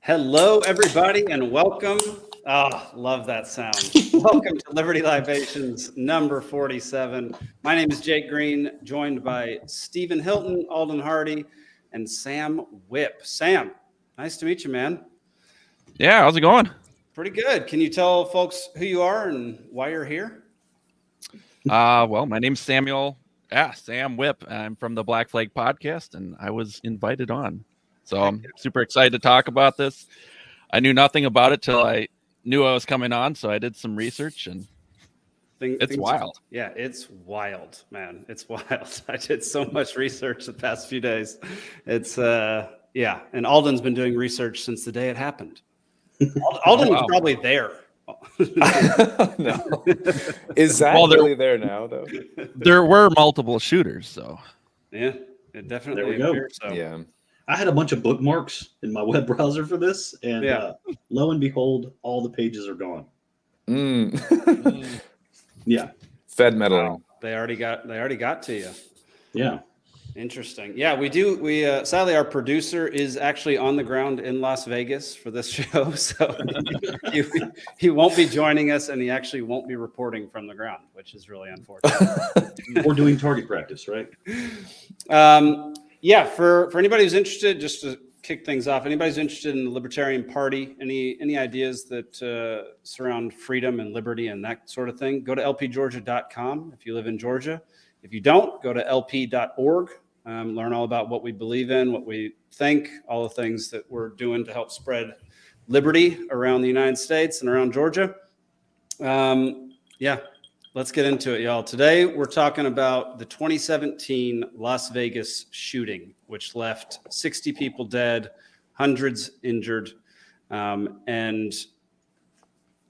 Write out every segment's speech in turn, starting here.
Hello, everybody, and welcome. Oh, love that sound. Welcome to Liberty Libations number 47. My name is Jake Green, joined by Stephen Hilton, Alden Hardee, and Sam Wipp. Sam, nice to meet you, man. Yeah, how's it going? Pretty good. Can you tell folks who you are and why you're here? Well, my name's Sam Wipp. I'm from the Black Flag podcast, and I was invited on. So I'm super excited to talk about this. I knew nothing about it till I knew I was coming on, so I did some research, and it's wild. Yeah, it's wild, man. It's wild. I did so much research the past few days. It's, and Alden's been doing research since the day it happened. Alden was probably there. No. Is that really there now, though? There were multiple shooters, so. Yeah, it definitely there we go. So. Yeah. I had a bunch of bookmarks in my web browser for this, and lo and behold, all the pages are gone. Yeah. Fed meddling. Wow. They already got to you. Yeah. Interesting. Yeah, we do. We sadly, our producer is actually on the ground in Las Vegas for this show, so he won't be joining us, and he actually won't be reporting from the ground, which is really unfortunate. We're doing target practice, right? Yeah, for anybody who's interested, just to kick things off, anybody who's interested in the Libertarian Party, any ideas that surround freedom and liberty and that sort of thing, go to lpgeorgia.com if you live in Georgia. If you don't, go to lp.org, learn all about what we believe in, what we think, all the things that we're doing to help spread liberty around the United States and around Georgia. Let's get into it, y'all. Today, we're talking about the 2017 Las Vegas shooting, which left 60 people dead, hundreds injured, and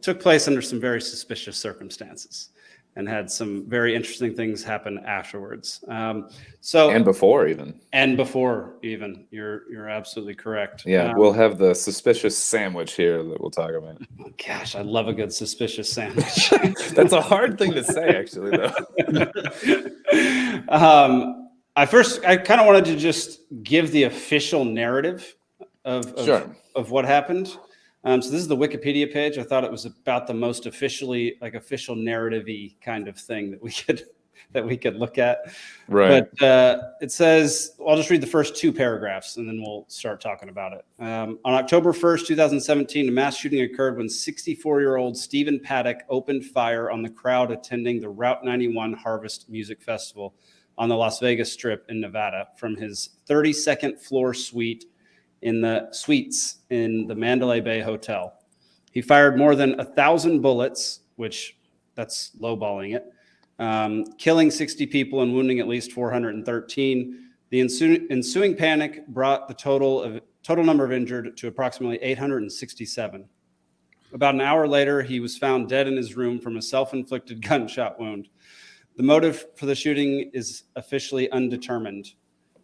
took place under some very suspicious circumstances and had some very interesting things happen afterwards. And before even. You're absolutely correct. Yeah, we'll have the suspicious sandwich here that we'll talk about. Gosh, I love a good suspicious sandwich. That's a hard thing to say, actually, though. I kind of wanted to just give the official narrative of what happened. So this is the Wikipedia page. I thought it was about the most official narrative-y kind of thing that we could look at. Right. But it says, I'll just read the first two paragraphs and then we'll start talking about it. On October 1st, 2017, a mass shooting occurred when 64-year-old Stephen Paddock opened fire on the crowd attending the Route 91 Harvest Music Festival on the Las Vegas Strip in Nevada from his 32nd floor suites in the Mandalay Bay Hotel. He fired more than 1,000 bullets, which that's lowballing it, killing 60 people and wounding at least 413. The ensuing panic brought the total number of injured to approximately 867. About an hour later, he was found dead in his room from a self-inflicted gunshot wound. The motive for the shooting is officially undetermined.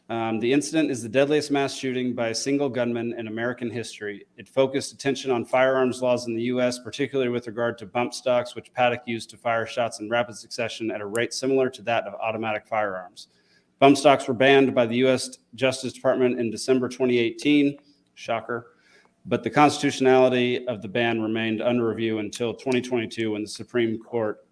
The incident is the deadliest mass shooting by a single gunman in American history. It focused attention on firearms laws in the U.S., particularly with regard to bump stocks, which Paddock used to fire shots in rapid succession at a rate similar to that of automatic firearms. Bump stocks were banned by the U.S. Justice Department in December 2018. Shocker. But the constitutionality of the ban remained under review until 2022 when the Supreme Court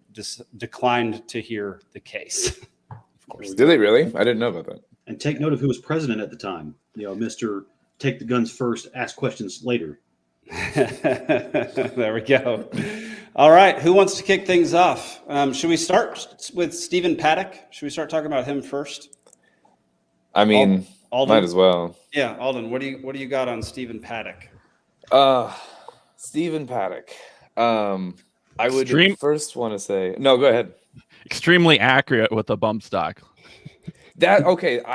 declined to hear the case. Of course. Did they really? I didn't know about that. And take note of who was president at the time. Mr. Take the guns first, ask questions later. There we go. All right. Who wants to kick things off? Should we start with Stephen Paddock? Should we start talking about him first? I mean, Alden? Might as well. Yeah. Alden, what do you got on Stephen Paddock? Stephen Paddock. I would first want to say, no, go ahead. Extremely accurate with the bump stock. I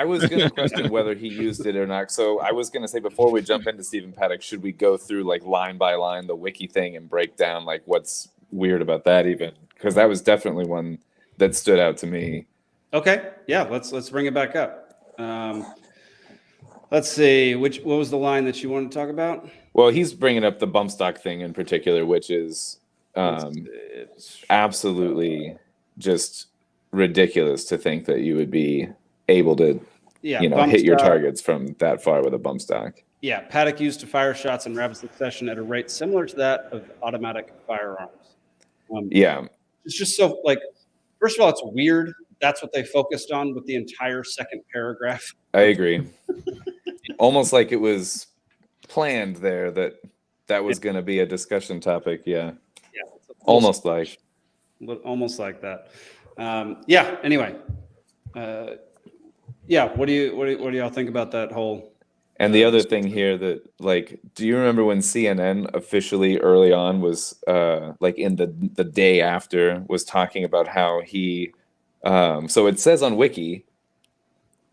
was going to question whether he used it or not. So I was going to say, before we jump into Stephen Paddock, should we go through like line by line the wiki thing and break down like what's weird about that even? Because that was definitely one that stood out to me. Okay. Yeah. Let's bring it back up. Let's see. What was the line that you wanted to talk about? Well, he's bringing up the bump stock thing in particular, which is absolutely just ridiculous to think that you would be able to hit your targets from that far with a bump stock. Yeah, Paddock used to fire shots in rapid succession at a rate similar to that of automatic firearms. Yeah. It's just so, like, first of all, it's weird. That's what they focused on with the entire second paragraph. I agree. Almost like it was planned there that was going to be a discussion topic. Yeah. Yeah. Almost like that. Yeah. Anyway. Yeah. What do y'all think about that whole? And the other thing here that, like, do you remember when CNN officially early on was like in the day after was talking about how he so it says on Wiki,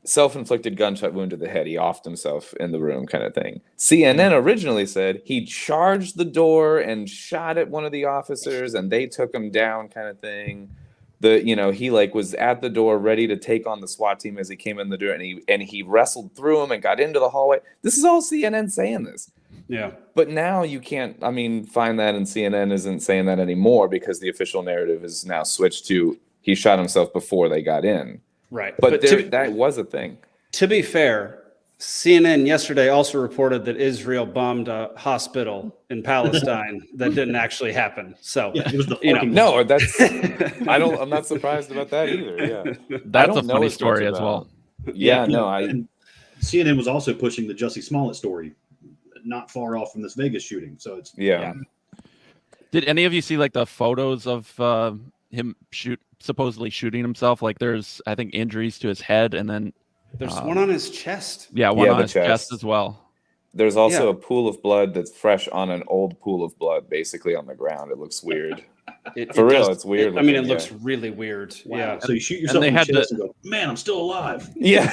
self-inflicted gunshot wound to the head. He offed himself in the room, kind of thing. CNN originally said he charged the door and shot at one of the officers, and they took him down, kind of thing. He like was at the door ready to take on the SWAT team as he came in the door, and he wrestled through him and got into the hallway. This is all CNN saying this. Yeah. But now you can't, find that, and CNN isn't saying that anymore because the official narrative is now switched to he shot himself before they got in. Right. But that was a thing. To be fair, CNN yesterday also reported that Israel bombed a hospital in Palestine that didn't actually happen. So Yeah, it was the no, that's I'm not surprised about that either. Yeah, that's a funny story as well. Yeah, and CNN was also pushing the Jussie Smollett story, not far off from this Vegas shooting. So it's yeah. Did any of you see like the photos of him supposedly shooting himself? Like there's, I think, injuries to his head, and then there's one on his chest. Yeah, one on his chest as well. There's also a pool of blood that's fresh on an old pool of blood, basically on the ground. It looks weird. It's weird. It looks really weird. Wow. Yeah. So you shoot yourself in the chest and go, man, I'm still alive. Yeah.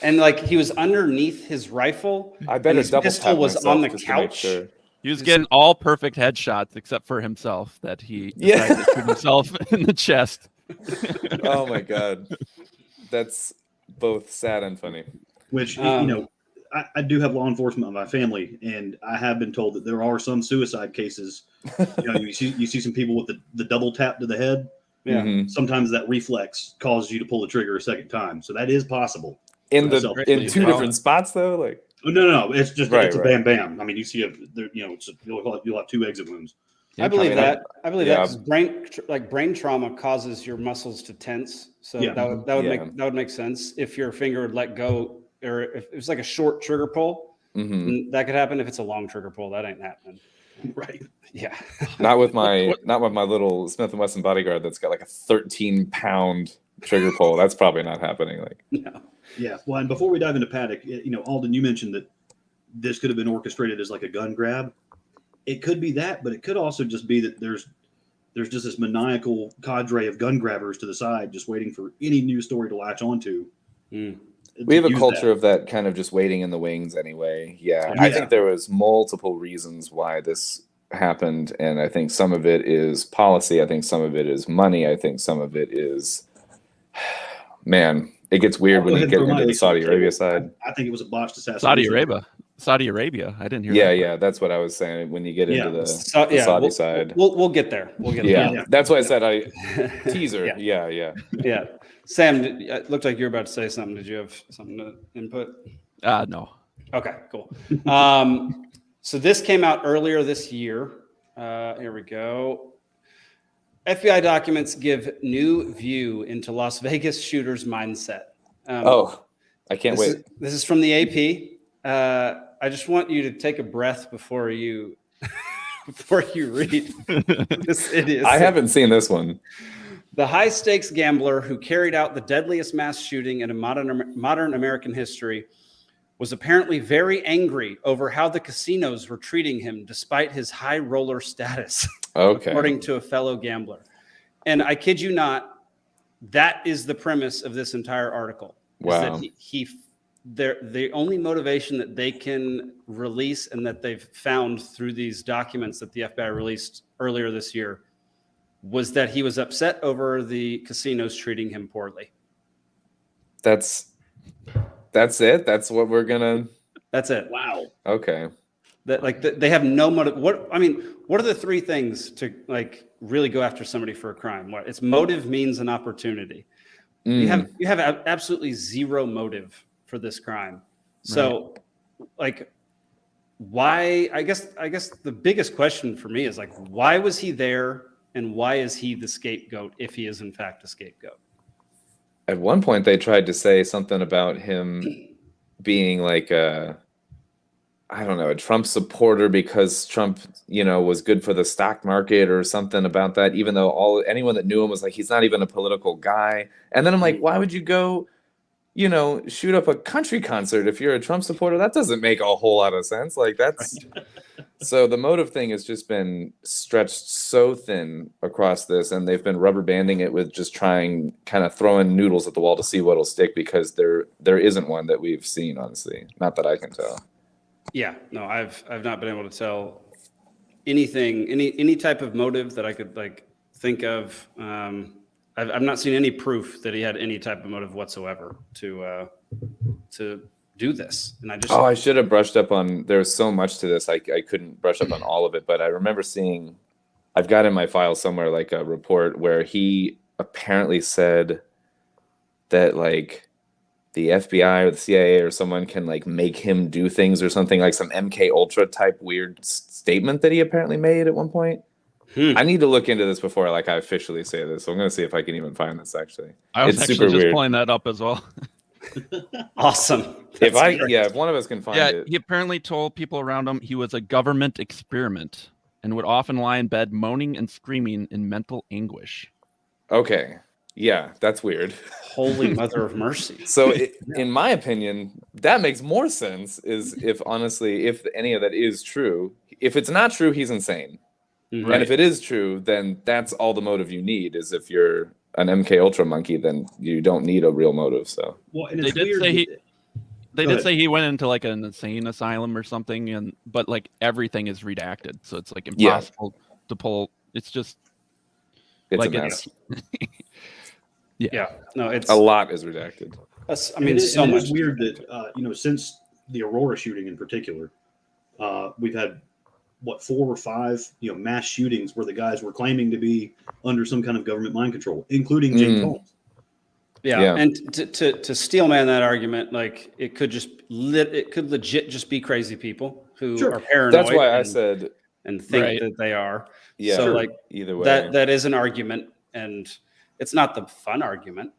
And like he was underneath his rifle. I bet his pistol was on the couch. Sure. He was getting all perfect headshots except for himself, that he decided to shoot himself in the chest. Oh my God. That's both sad and funny. Which, I do have law enforcement in my family, and I have been told that there are some suicide cases. You see some people with the double tap to the head. Yeah. Mm-hmm. Sometimes that reflex causes you to pull the trigger a second time. So that is possible. In two different spots, though? Like, no. It's just right, it's a bam bam. I mean, you see you'll have 2 exit wounds. I believe that. I believe that brain trauma causes your muscles to tense. So that would make sense if your finger would let go, or if it was like a short trigger pull, that could happen. If it's a long trigger pull, that ain't happening. Right. Yeah. Not with my little Smith & Wesson bodyguard that's got like a 13-pound trigger pull. That's probably not happening. Like, no. Yeah. Well, and before we dive into Paddock, Alden, you mentioned that this could have been orchestrated as like a gun grab. It could be that, but it could also just be that there's just this maniacal cadre of gun grabbers to the side, just waiting for any news story to latch onto. We have a culture of that kind of just waiting in the wings anyway. Yeah. I think there was multiple reasons why this happened, and I think some of it is policy. I think some of it is money. I think some of it is, man, it gets weird when you get into the Saudi Arabia side. I think it was a botched assassination. Saudi Arabia. I didn't hear that. Yeah, that's what I was saying when you get into the Saudi side. We'll get there. That's why I said teaser. Yeah. Sam, it looked like you were about to say something. Did you have something to input? No. Okay, cool. So this came out earlier this year. Here we go. FBI documents give new view into Las Vegas shooter's mindset. I can't wait. This is from the AP. I just want you to take a breath before you read this idiot. I haven't seen this one. The high-stakes gambler who carried out the deadliest mass shooting in a modern American history was apparently very angry over how the casinos were treating him despite his high roller status, according to a fellow gambler. And I kid you not, that is the premise of this entire article. Wow. Is that the only motivation that they can release and that they've found through these documents that the FBI released earlier this year was that he was upset over the casinos treating him poorly. That's it. That's what we're gonna. That's it. Wow. Okay. They have no motive. What are the 3 things to really go after somebody for a crime? It's motive, means, and opportunity. You have absolutely zero motive for this crime. So, like, why? I guess the biggest question for me is like, why was he there, and why is he the scapegoat if he is in fact a scapegoat? At one point, they tried to say something about him being like a Trump supporter because Trump, was good for the stock market or something about that, even though anyone that knew him was like, he's not even a political guy. And then I'm like, why would you go, shoot up a country concert if you're a Trump supporter? That doesn't make a whole lot of sense. Like that's so the motive thing has just been stretched so thin across this, and they've been rubber banding it with just trying kind of throwing noodles at the wall to see what'll stick, because there isn't one that we've seen, honestly. Not that I can tell. Yeah, no, I've not been able to tell anything, any type of motive that I could like think of. I've not seen any proof that he had any type of motive whatsoever to do this. And I should have brushed up on. There was so much to this, I couldn't brush up on all of it. But I remember seeing, I've got in my file somewhere like a report where he apparently said that like the FBI or the CIA or someone can like make him do things or something, like some MK Ultra type weird statement that he apparently made at one point. I need to look into this before I officially say this. So I'm going to see if I can even find this actually. I was It's actually super just weird. pulling that up as well. Awesome. If one of us can find it. He apparently told people around him he was a government experiment and would often lie in bed moaning and screaming in mental anguish. Okay. Yeah, that's weird. Holy mother of mercy. So in my opinion, that makes more sense is if any of that is true. If it's not true, he's insane. Mm-hmm. And if it is true, then that's all the motive you need. Is if you're an MK Ultra monkey, then you don't need a real motive. So Well, and They it's did weird. say They Go did ahead. say he went into like an insane asylum or something, but like everything is redacted, so it's like impossible to pull. It's just it's like a mess. Yeah. No, it's A lot is redacted. I mean, so and it much. is weird that since the Aurora shooting in particular, we've had 4 or 5 mass shootings where the guys were claiming to be under some kind of government mind control, including James Holmes. Yeah. And to steelman that argument, like it could legit just be crazy people who are paranoid. That's why I said and think that they are. Yeah. So like either way, that is an argument, and it's not the fun argument.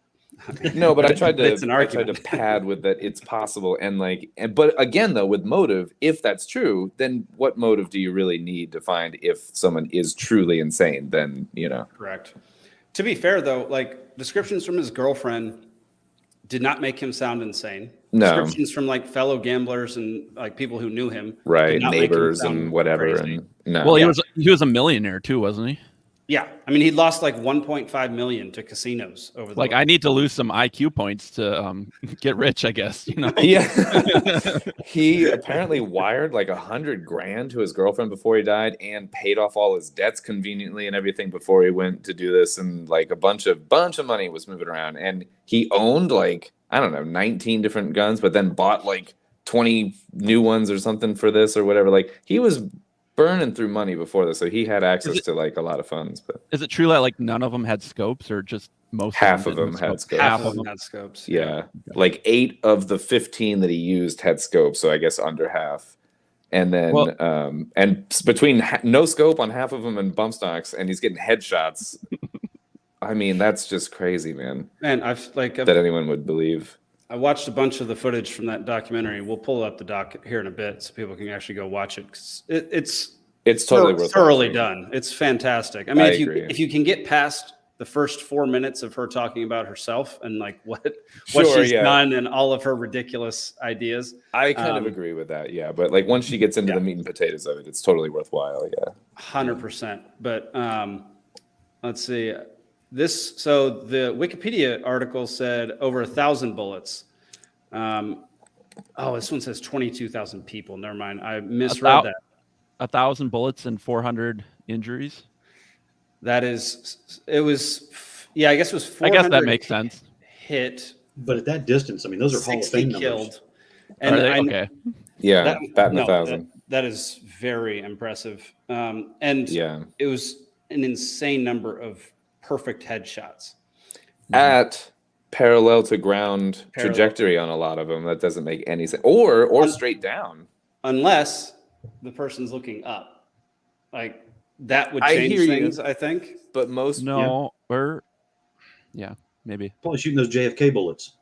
No, but I tried it's an to argument. pad with that it's possible, but again though, with motive, if that's true, then what motive do you really need to find if someone is truly insane? Then Correct. To be fair though, like descriptions from his girlfriend did not make him sound insane. No. Descriptions from like fellow gamblers and like people who knew him, right, did not make him neighbors sound and whatever, crazy. and no. Well, he was a millionaire too, wasn't he? Yeah, I mean, he lost like 1.5 million to casinos over the. Like, I need to lose some IQ points to get rich, I guess. Yeah. He apparently wired like $100,000 to his girlfriend before he died, and paid off all his debts conveniently and everything before he went to do this. And like a bunch of money was moving around, and he owned like, I don't know, 19 different guns, but then bought like 20 new ones or something for this or whatever. Like he was burning through money before this, so he had access to like a lot of funds. But is it true that like none of them had scopes, or just most half of them had scopes? Half of them had scopes. Yeah, like 8 of the 15 that he used had scopes, so I guess under half. And then and between no scope on half of them and bump stocks, and he's getting headshots. I mean, that's just crazy, man. And that anyone would believe. I watched a bunch of the footage from that documentary. We'll pull up the doc here in a bit so people can actually go watch it. 'Cause it's totally worth thoroughly watching. done. It's fantastic. I mean, if you can get past the first 4 minutes of her talking about herself and like what she's done and all of her ridiculous ideas, I kind of agree with that. Yeah, but like once she gets into the meat and potatoes of it, it's totally worthwhile. Yeah, 100%. But let's see. So the Wikipedia article said over 1,000 bullets. This one says 22,000 people. Never mind. I misread that. 1,000 bullets and 400 injuries. I guess it was 400. I guess that makes sense. Hit. But at that distance, I mean, those are Hall of 60 Fame numbers. killed. And okay. Yeah, batting 1,000. That is very impressive. And it was an insane number of perfect headshots at parallel to ground Parallel. trajectory on a lot of them. That doesn't make any sense. Or Un- straight down. Unless the person's looking up, like that would I change hear you. things. I think. But most No, or yeah, maybe. Probably shooting those JFK bullets.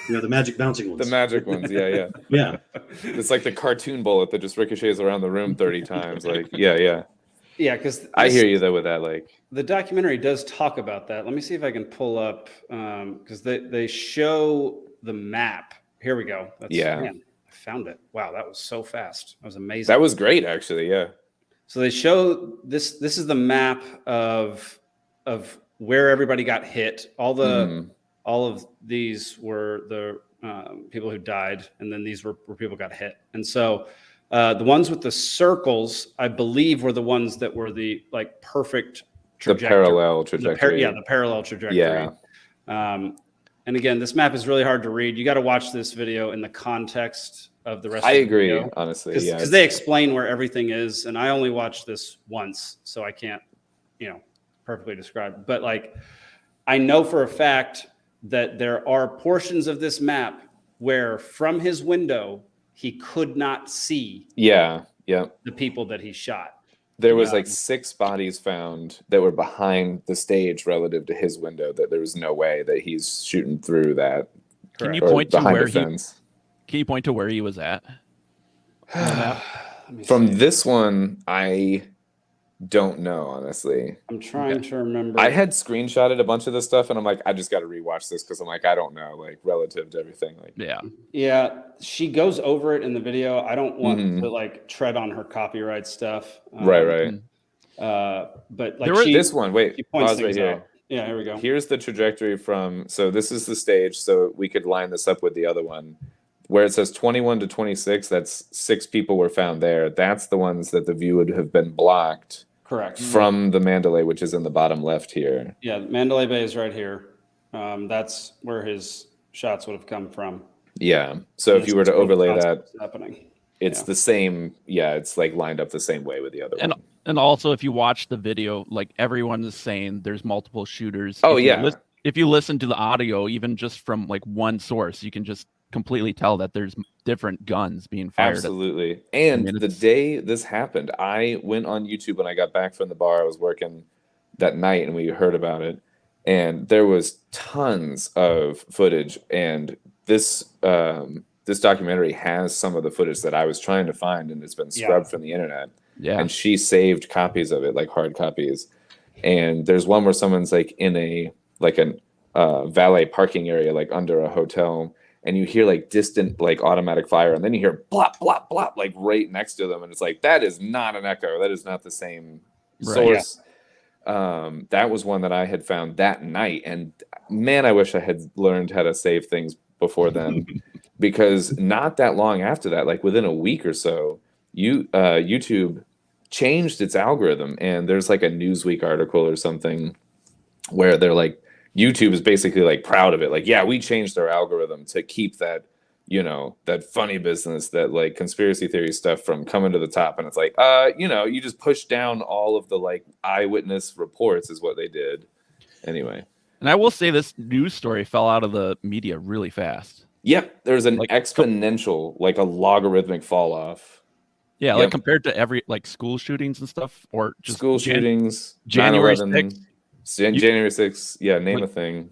The magic bouncing ones. the magic ones, yeah. Yeah. It's like the cartoon bullet that just ricochets around the room 30 times. Like, yeah. Yeah, because I hear you though with that. Like, the documentary does talk about that. Let me see if I can pull up because they show the map. Here we go. Man, I found it. Wow, that was so fast. That was amazing. that was great, actually. Yeah. So they show this. This is the map of where everybody got hit. All of these were the people who died, and then these were people got hit. And so the ones with the circles, I believe, were the ones that were the like perfect trajectory. The parallel trajectory. The parallel trajectory. Yeah. And again, this map is really hard to read. You got to watch this video in the context of the rest. I of the agree, video. honestly. Because they explain where everything is, and I only watched this once, so I can't, perfectly describe. But like, I know for a fact that there are portions of this map where, from his window, he could not see. Yeah. The people that he shot. There was like 6 bodies found that were behind the stage relative to his window. That there was no way that he's shooting through that. Can you Correct. point to behind where the fence. Can you point to where he was at? Let me From see. this one, I don't know, honestly. I'm trying to remember. I had screenshotted a bunch of this stuff, and I'm like, I just got to rewatch this because I'm like, I don't know, like relative to everything. Like, Yeah, she goes over it in the video. I don't want Mhm. to like tread on her copyright stuff. right. But like There was This one, wait, she points pause right things here. out. Yeah, here we go. Here's the trajectory from. So this is the stage. So we could line this up with the other one, where it says 21 to 26. That's 6 people were found there. That's the ones that the view would have been blocked Correct. from the Mandalay, which is in the bottom left here. Yeah, Mandalay Bay is right here. That's where his shots would have come from. Yeah. So if you were to overlay that, What's happening. it's the same. Yeah, it's like lined up the same way with the other one. And also, if you watch the video, like everyone is saying, there's multiple shooters. Oh, If you yeah. if you listen to the audio, even just from like one source, you can just completely tell that there's different guns being fired. Absolutely. And I mean, the day this happened, I went on YouTube when I got back from the bar. I was working that night and we heard about it. And there was tons of footage. And this this documentary has some of the footage that I was trying to find, and it's been scrubbed from the internet. Yeah. And she saved copies of it, like hard copies. And there's one where someone's like in a valet parking area, like under a hotel, and you hear like distant like automatic fire, and then you hear blop blop blop like right next to them, and it's like that is not an echo, that is not the same source. That was one that I had found that night, and man, I wish I had learned how to save things before then, because not that long after that, like within a week or so, YouTube changed its algorithm, and there's like a Newsweek article or something where they're like, YouTube is basically like proud of it. Like, yeah, we changed our algorithm to keep that, that funny business, that like conspiracy theory stuff from coming to the top. And it's like, you just push down all of the like eyewitness reports is what they did. Anyway. And I will say this news story fell out of the media really fast. Yep. There's an Like, exponential, like a logarithmic fall off. Yeah, Yep. like compared to every like school shootings and stuff, or just School shootings, January 9/11, 6th. January 6th. Yeah, name Like- a thing.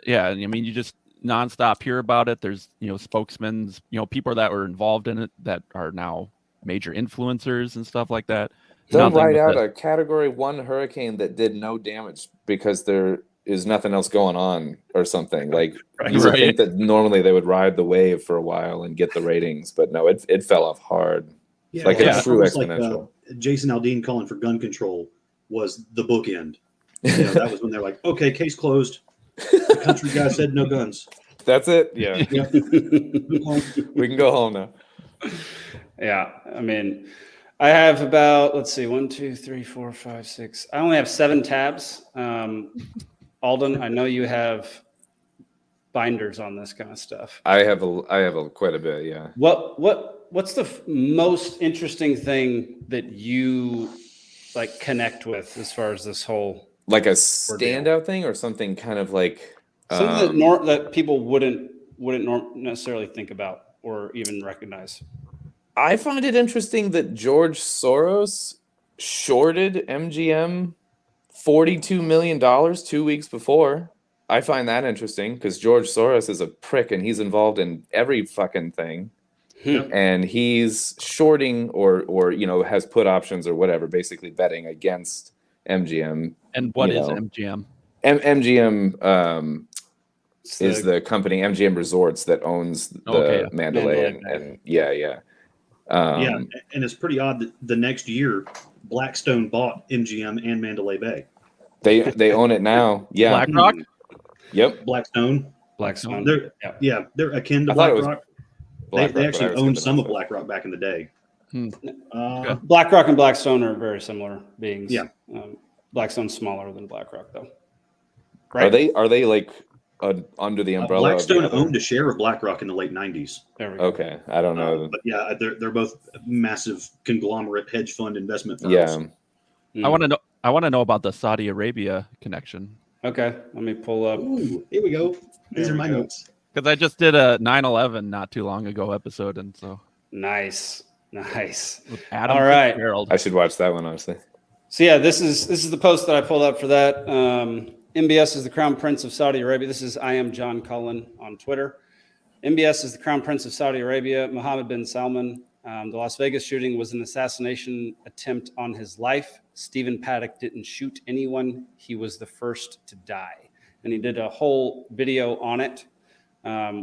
Yeah, I mean, you just nonstop hear about it. There's spokesmen, people that were involved in it that are now major influencers and stuff like that. They'll Nothing write with out the- a Category 1 hurricane that did no damage because there is nothing else going on or something. Like you would Right. think that normally they would ride the wave for a while and get the ratings, but no, it fell off hard. Yeah, Like a it's true almost exponential. Jason Aldean calling for gun control was the bookend. That was when they're like, okay, case closed. The country guy said no guns. That's it. Yeah, Yeah. we can go home now. Yeah, I mean, I have about, let's see, 1, 2, 3, 4, 5, 6. I only have 7 tabs. Alden, I know you have binders on this kind of stuff. I have quite a bit. Yeah. What's the most interesting thing that you like connect with as far as this whole? Like a standout thing or something kind of like Something that people wouldn't necessarily think about or even recognize. I find it interesting that George Soros shorted MGM $42 million 2 weeks before. I find that interesting because George Soros is a prick and he's involved in every fucking thing. And he's shorting or has put options or whatever, basically betting against MGM. And what is MGM? MGM is the company MGM Resorts that owns the Mandalay and yeah. And it's pretty odd that the next year Blackstone bought MGM and Mandalay Bay. They own it now. Yeah. BlackRock? Yep. Blackstone. They're akin to BlackRock. They actually owned some of BlackRock back in the day. BlackRock and Blackstone are very similar beings. Yeah. Blackstone's smaller than BlackRock, though. Right? Are they like under the umbrella? Blackstone owned a share of BlackRock in the late 90s. There we go. Okay, I don't know. But yeah, they're both massive conglomerate hedge fund investment firms. Yeah. I want to know about the Saudi Arabia connection. Okay, let me pull up. Ooh, here we go. These are my notes. Because I just did a 9/11 not too long ago episode, and so Nice. With Adam all right. Fitzgerald. I should watch that one, honestly. So yeah, this is the post that I pulled up for that. MBS is the Crown Prince of Saudi Arabia. This is I am John Cullen on Twitter. MBS is the Crown Prince of Saudi Arabia, Mohammed bin Salman. The Las Vegas shooting was an assassination attempt on his life. Stephen Paddock didn't shoot anyone. He was the first to die. And he did a whole video on it,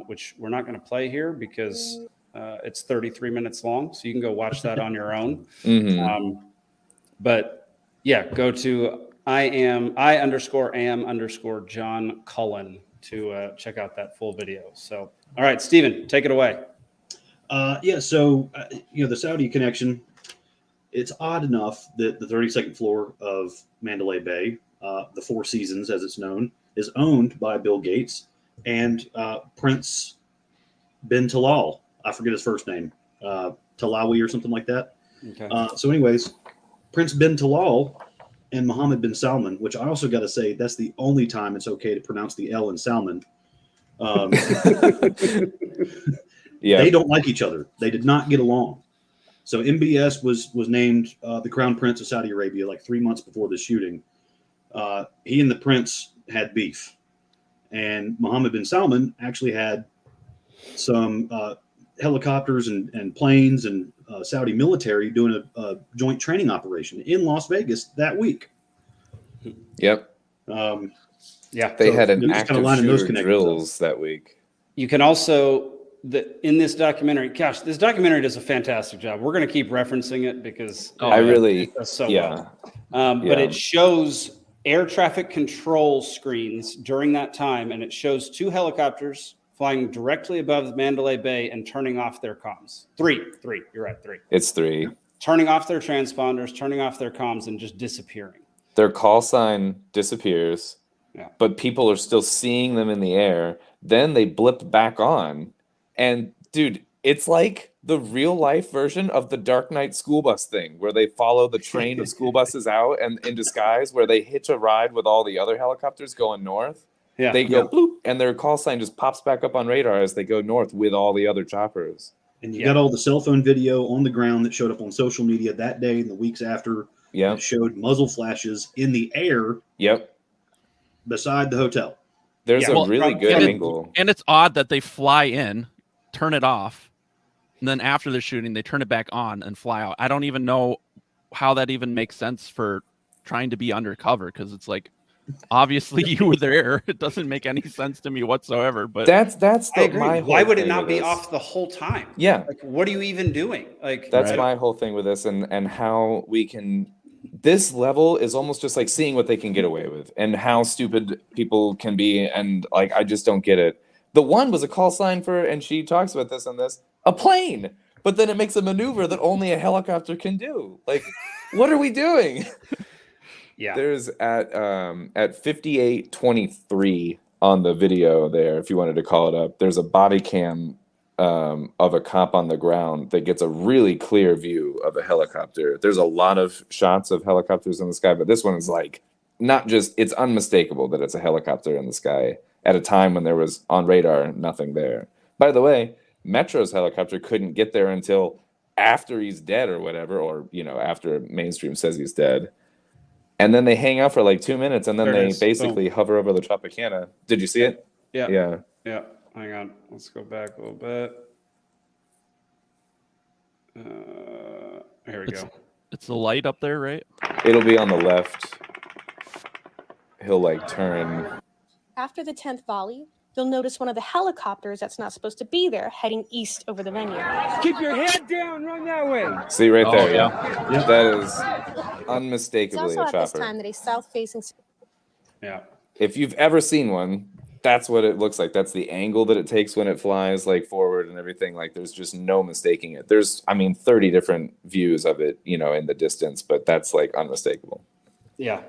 which we're not going to play here because it's 33 minutes long. So you can go watch that on your own. But yeah, go to I_am_John Cullen to check out that full video. So, all right, Stephen, take it away. So the Saudi connection, it's odd enough that the 32nd floor of Mandalay Bay, the Four Seasons as it's known, is owned by Bill Gates and Prince bin Talal. I forget his first name, Talawi or something like that. Okay. So anyways, Prince bin Talal and Mohammed bin Salman, which I also got to say, that's the only time it's okay to pronounce the L in Salman. They don't like each other. They did not get along. So MBS was named the Crown Prince of Saudi Arabia like 3 months before the shooting. He and the prince had beef. And Mohammed bin Salman actually had some helicopters and planes and Saudi military doing a joint training operation in Las Vegas that week. Yep. They had an active those shooter drills that week. You can also, in this documentary, gosh, this documentary does a fantastic job. We're going to keep referencing it because it does so well. But it shows air traffic control screens during that time, and it shows two helicopters flying directly above Mandalay Bay and turning off their comms. Three. You're right, three. It's three. Turning off their transponders, turning off their comms, and just disappearing. Their call sign disappears, but people are still seeing them in the air. Then they blip back on. And, dude, it's like the real life version of the Dark Knight school bus thing where they follow the train of school buses out and in disguise where they hitch a ride with all the other helicopters going north. Yeah. They go bloop, and their call sign just pops back up on radar as they go north with all the other choppers. And you got all the cell phone video on the ground that showed up on social media that day and the weeks after. Yeah. It showed muzzle flashes in the air. Yep. Beside the hotel. There's a really good angle. And it's odd that they fly in, turn it off, and then after the shooting, they turn it back on and fly out. I don't even know how that even makes sense for trying to be undercover because it's like, obviously you were there. It doesn't make any sense to me whatsoever. But that's my whole why would it thing not with be this. off the whole time? Yeah. Like, what are you even doing? Like, that's my whole thing with this, and how we can. This level is almost just like seeing what they can get away with, and how stupid people can be, and like I just don't get it. The one was a call sign for, and she talks about this on this, a plane, but then it makes a maneuver that only a helicopter can do. Like, what are we doing? Yeah. There's at 58:23 on the video there, if you wanted to call it up, there's a body cam of a cop on the ground that gets a really clear view of a helicopter. There's a lot of shots of helicopters in the sky, but this one is like not just, it's unmistakable that it's a helicopter in the sky. at a time when there was on radar nothing there. By the way, Metro's helicopter couldn't get there until after he's dead or whatever, or after mainstream says he's dead. And then they hang out for like 2 minutes, and then they basically hover over the Tropicana. Did you see it? Yeah. Hang on. Let's go back a little bit. Here we go. It's the light up there, right? It'll be on the left. He'll like turn. After the 10th volley, you'll notice one of the helicopters that's not supposed to be there heading east over the venue. Keep your head down, run that way. See right there, yeah. That is It's unmistakably also a at this chopper. time that a south-facing Yeah. If you've ever seen one, that's what it looks like. That's the angle that it takes when it flies like forward and everything. Like there's just no mistaking it. There's 30 different views of it, in the distance, but that's like unmistakable. Yeah.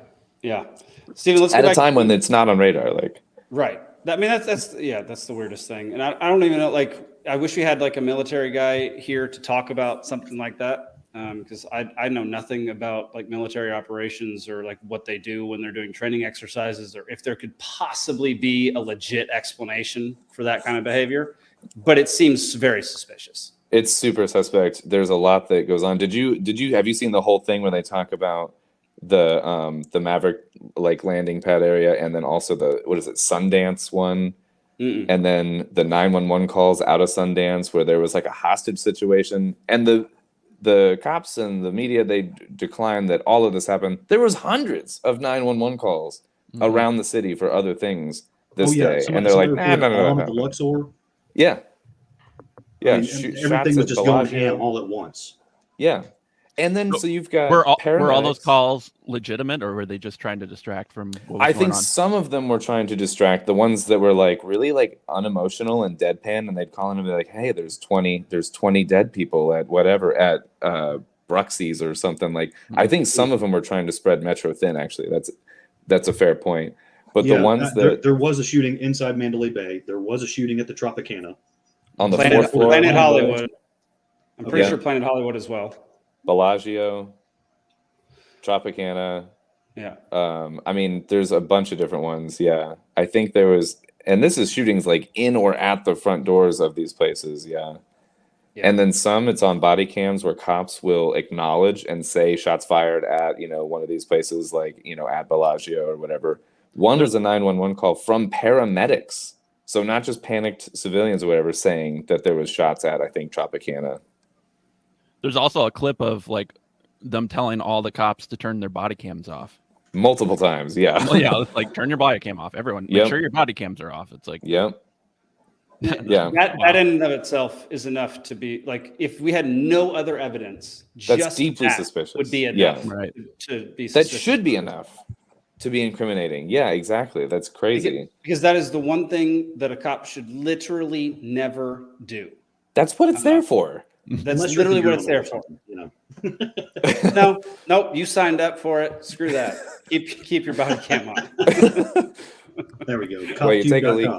Steven, let's go At a back time when it's not on radar, like. Right. I mean, that's the weirdest thing. And I don't even know, like, I wish we had like a military guy here to talk about something like that. Because I know nothing about like military operations or like what they do when they're doing training exercises, or if there could possibly be a legit explanation for that kind of behavior. But it seems very suspicious. It's super suspect. There's a lot that goes on. Have you seen the whole thing where they talk about the Maverick like landing pad area, and then also the Sundance one? Mm-mm. And then the 911 calls out of Sundance where there was like a hostage situation, and the cops and the media, they declined that all of this happened. There was hundreds of 911 calls around the city for other things this day, and they're like, no. The Luxor. Yeah. Everything was just going ham all at once. Yeah. And then so you've got were all those paramedics. calls legitimate, or were they just trying to distract from what was I going think on? some of them were trying to distract. The ones that were like really like unemotional and deadpan, and they'd call in and be like, hey, there's 20 dead people at whatever at Bruxy's or something. Like I think some of them were trying to spread Metro thin, actually. That's a fair point. But the ones that there was a shooting inside Mandalay Bay. There was a shooting at the Tropicana. on the Planet, fourth floor, Planet Hollywood. I'm pretty Yeah. sure Planet Hollywood as well. Bellagio, Tropicana. Yeah. I mean, there's a bunch of different ones. Yeah. I think there was, and this is shootings like in or at the front doors of these places. Yeah. And then some, it's on body cams where cops will acknowledge and say shots fired at, one of these places, like, at Bellagio or whatever. One was a 911 call from paramedics. So not just panicked civilians or whatever saying that there was shots at, I think, Tropicana. There's also a clip of like them telling all the cops to turn their body cams off. Multiple times. Yeah. Well, yeah, it's like turn your body cam off. Everyone, make sure your body cams are off. It's like, Yep. Yeah. That in and of itself is enough to be like, if we had no other evidence, That's just deeply that suspicious. would be Yeah. enough right. to be That suspicious. should be enough to be incriminating. Yeah, exactly. That's crazy. Because that is the one thing that a cop should literally never do. That's what it's there for. That's Unless you're literally the what it's there for. journalist, No, you signed up for it. Screw that. Keep your body cam on. There we go. Well, you take a leak.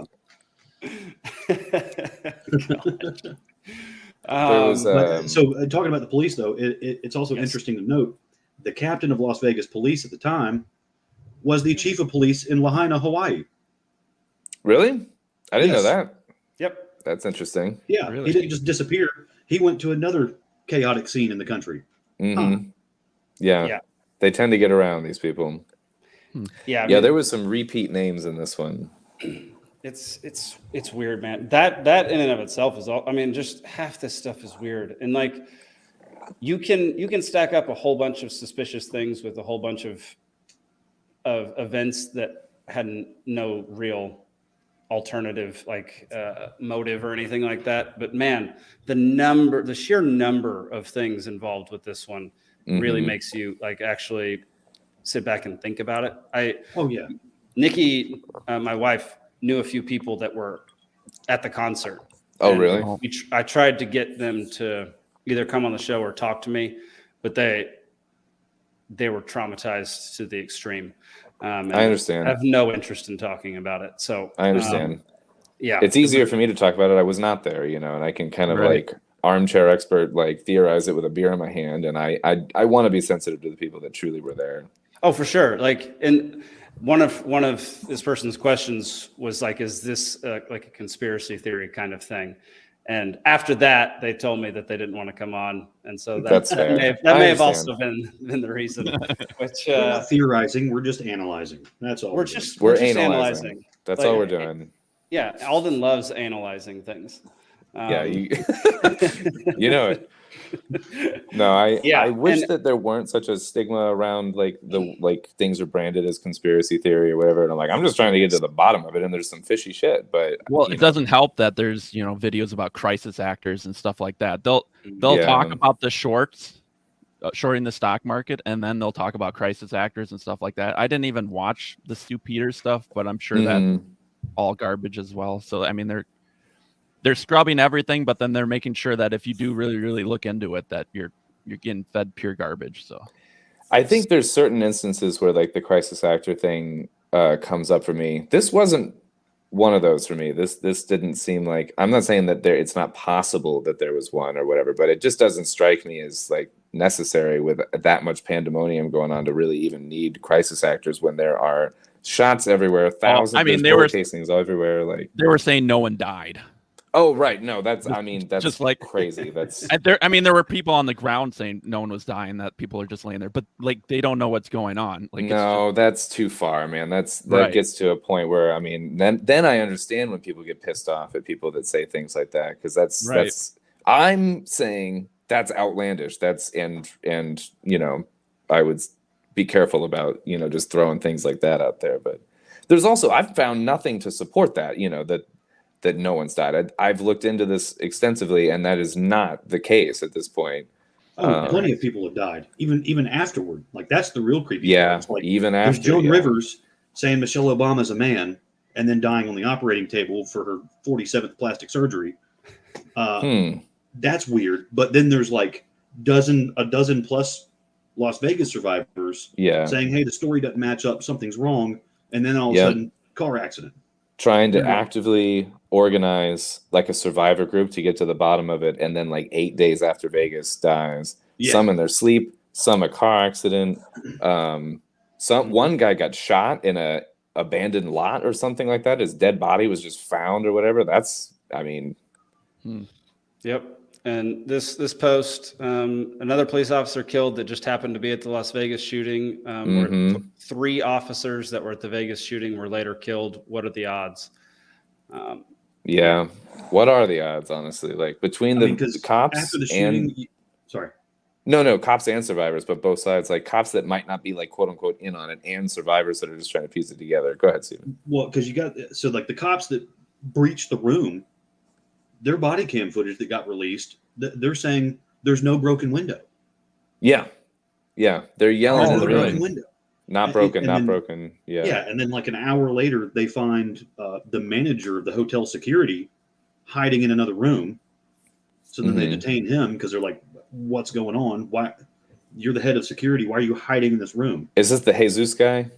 There was, So talking about the police, though, it's also Yes. interesting to note the captain of Las Vegas police at the time was the chief of police in Lahaina, Hawaii. Really? I didn't know Yes. that. Yep. That's interesting. Yeah, Really? he didn't just disappear. He went to another chaotic scene in the country. Mm-hmm. Yeah. Yeah. They tend to get around, these people. Yeah. I Yeah, mean, there was some repeat names in this one. it's weird, man. That in and of itself is all. I mean, just half this stuff is weird, and like you can stack up a whole bunch of suspicious things with a whole bunch of events that had no real alternative like motive or anything like that. But man, the sheer number of things involved with this one really Mhm. makes you like actually sit back and think about it. Oh yeah, Nikki, my wife, knew a few people that were at the concert. Oh, And really? I tried to get them to either come on the show or talk to me, but they were traumatized to the extreme. And I understand. have no interest in talking about it. So I understand. Yeah, It's easier for me to talk about it. I was not there, and I can kind of Right. like armchair expert, like theorize it with a beer in my hand. And I want to be sensitive to the people that truly were there. Oh, for sure. Like, and one of this person's questions was like, is this like a conspiracy theory kind of thing? And after that, they told me that they didn't want to come on, and so That's fair. that I may have understand. also been the reason. Which We're not theorizing. We're just analyzing. That's all. we're doing. just Analyzing. That's Like, all we're doing. Yeah, Alden loves analyzing things. Yeah, you know it. No, I wish that there weren't such a stigma around like things are branded as conspiracy theory or whatever. And I'm like, I'm just trying to get to the bottom of it, and there's some fishy shit. But Well, it doesn't help that there's videos about crisis actors and stuff like that. They'll Yeah. talk about the shorts, shorting the stock market, and then they'll talk about crisis actors and stuff like that. I didn't even watch the Stu Peters stuff, but I'm sure that's all garbage as well. So I mean, they're scrubbing everything, but then they're making sure that if you do really, really look into it, that you're getting fed pure garbage. So I think there's certain instances where like the crisis actor thing comes up for me. This wasn't one of those for me. This didn't seem like, I'm not saying that it's not possible that there was one or whatever, but it just doesn't strike me as like necessary with that much pandemonium going on to really even need crisis actors when there are shots everywhere, thousands. I mean, they were casings everywhere. Like they were saying no one died. Oh right, no, that's just like crazy. That's there were people on the ground saying no one was dying, that people are just laying there, but like they don't know what's going on. Like no, that's too far, man. That Right. gets to a point where I mean, then I understand when people get pissed off at people that say things like that, because that's I'm saying that's outlandish. That's and I would be careful about just throwing things like that out there. But there's also I've found nothing to support that that no one's died. I've looked into this extensively, and that is not the case at this point. Plenty of people have died, even afterward. Like that's the real creepy. Yeah, part. It's like, even there's after. Joan Rivers saying Michelle Obama's a man, and then dying on the operating table for her 47th plastic surgery. That's weird. But then there's like a dozen plus Las Vegas survivors saying, "Hey, the story doesn't match up. Something's wrong," and then all of a sudden, car accident. Trying to actively organize like a survivor group to get to the bottom of it, and then like 8 days after Vegas dies, some in their sleep, some a car accident, one guy got shot in a abandoned lot or something like that. His dead body was just found or whatever. That's Yep. And this post, another police officer killed that just happened to be at the Las Vegas shooting. Where 3 officers that were at the Vegas shooting were later killed. What are the odds? What are the odds, honestly? Like between the cops after the shooting, No, cops and survivors, but both sides, like cops that might not be like quote unquote in on it, and survivors that are just trying to piece it together. Go ahead, Steven. Well, because like the cops that breached the room, their body cam footage that got released, they're saying there's no broken window. Yeah, they're yelling in the room. Window. Not broken, not broken. Yeah, and then like an hour later, they find the manager of the hotel security hiding in another room. So then they detain him because they're like, "What's going on? Why? You're the head of security. Why are you hiding in this room?" Is this the Jesus guy?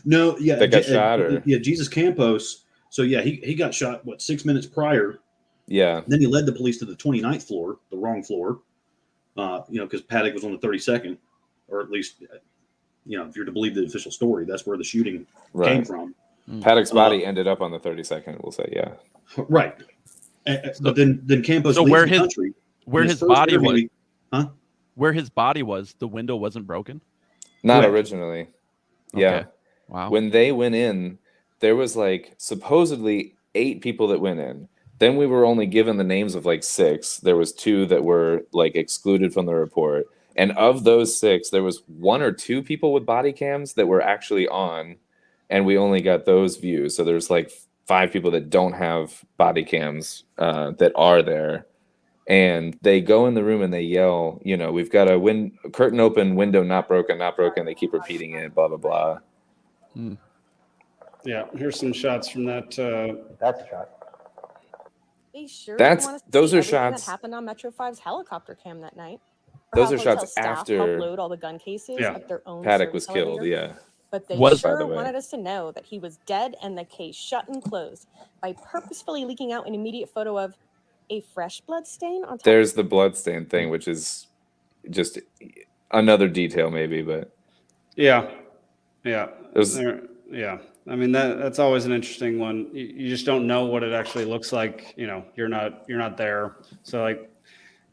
No, that got shot, or Jesus Campos. So he got shot 6 minutes prior. Yeah. Then he led the police to the 29th floor, the wrong floor. Because Paddock was on the 32nd, or at least, if you're to believe the official story, that's where the shooting came from. Paddock's body ended up on the 32nd. We'll say, yeah. Right. But then Campos leaves the country. Where his body was, where his body was, the window wasn't broken? Not originally. Okay. Yeah. Wow. When they went in, there was like supposedly 8 people that went in. Then we were only given the names of like 6. There was 2 that were like excluded from the report. And of those 6, there was 1 or 2 people with body cams that were actually on, and we only got those views. So there's like 5 people that don't have body cams that are there. And they go in the room and they yell, we've got a curtain open, window not broken, not broken. They keep repeating it, blah, blah, blah. Yeah, here's some shots from that. That's a shot. They sure Those are everything shots that happened on Metro 5's helicopter cam that night. Those are shots after helped load all the gun cases at their own Paddock was service killed. elevator. Yeah. But they By sure the way. wanted us to know that he was dead and the case shut and closed by purposefully leaking out an immediate photo of a fresh blood stain on top. There's the bloodstain thing, which is just another detail, maybe, but yeah. There's Yeah. I mean, that's always an interesting one. You just don't know what it actually looks like. You know, you're not there. So like,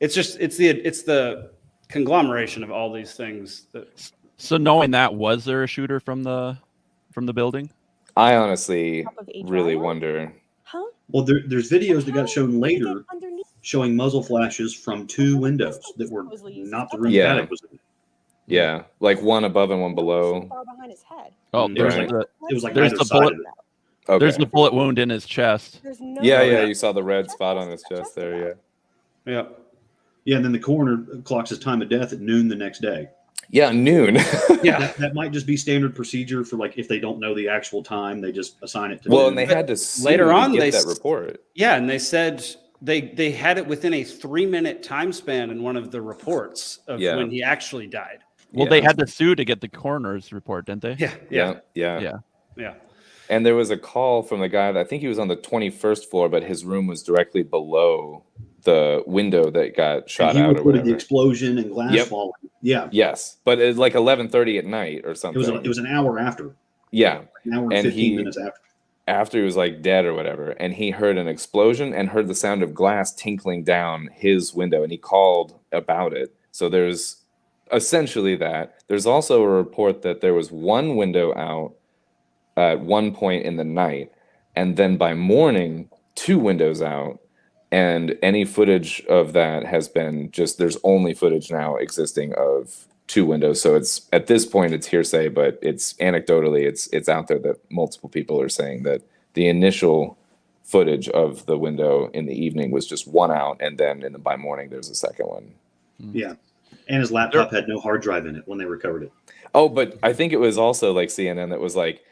it's the conglomeration of all these things that. So knowing that, was there a shooter from the building? I honestly Top of a really drywall? wonder. Huh? Well, there's videos that got How shown did they get later underneath? showing muzzle flashes from two windows that were not the room Yeah. Paddock was in. Yeah, like one above and one No, so below. far behind his head. Oh, It there's was the It was like There's either the side bullet- of it. Okay. there's the bullet wound in his chest. There's no Yeah, yeah. you saw the red spot on his chest there. Yeah. Yeah. Yeah, and then the coroner clocks his time of death at noon the next day. Yeah, noon. That might just be standard procedure for like if they don't know the actual time, they just assign it to. Well, noon. and they had to sue Later to on, get they that report. Yeah, and they said they had it within a 3-minute time span in one of the reports of Yeah. when he actually died. Well, Yeah. they had to sue to get the coroner's report, didn't they? Yeah. Yeah. And there was a call from the guy that I think he was on the 21st floor, but his room was directly below the window that got shot And he out or reported the whatever. explosion and glass Yep. falling. Yeah, Yes, but it's like 11:30 at night or it something. was an hour after, Yeah, an hour and And 15 he- minutes after. after he was like dead or whatever, and he heard an explosion and heard the sound of glass tinkling down his window, and he called about it. So there's essentially that. There's also a report that there was one window out at one point in the night, and then by morning, two windows out. And any footage of that has been just, there's only footage now existing of two windows. So it's, at this point, it's hearsay, but it's anecdotally, it's out there that multiple people are saying that the initial footage of the window in the evening was just one out, and then by morning there's a second one. Yeah, and his laptop had no hard drive in it when they recovered it. Oh, but I think it was also like CNN that was like,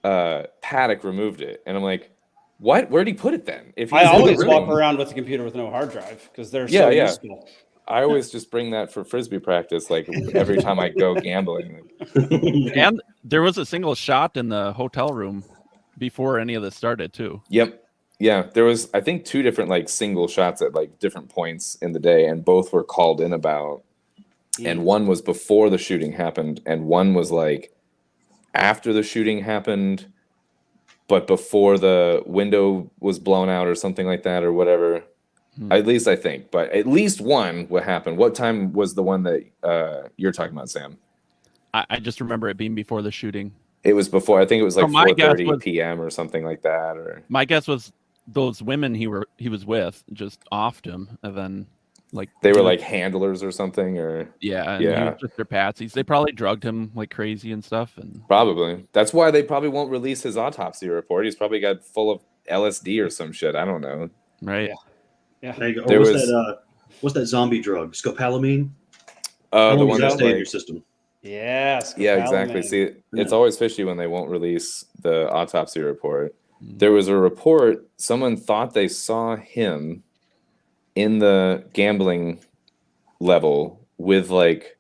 Paddock removed it, and I'm like, what? Where'd he put it then? If I he's in the always room? walk around with a computer with no hard drive because they're Yeah, so yeah. useful. I always just bring that for frisbee practice, like every time I go gambling. And there was a single shot in the hotel room before any of this started, too. Yep. Yeah, there was, I think, two different like single shots at like different points in the day, and both were called in about. And one was before the shooting happened, and one was like after the shooting happened, but before the window was blown out or something like that or whatever. At least I think, but at least one what happened. What time was the one that you're talking about, Sam? I just remember it being before the shooting. It was before. I think it was like Oh, my guess 4:30 was- p.m. or something like that. Or My guess was those women he was with just offed him, and then like they were like handlers or something, or yeah, and Yeah. he was just their patsies. They probably drugged him like crazy and stuff, and probably. That's why they probably won't release his autopsy report. He's probably got full of LSD or some shit. I don't know. right. Yeah. There you go. There Or was- what's that zombie drug? Scopolamine? How The long one does that that stay in like, your system? Yes. yeah, exactly. See, it's always fishy when they won't release the autopsy report. There was a report, someone thought they saw him in the gambling level with like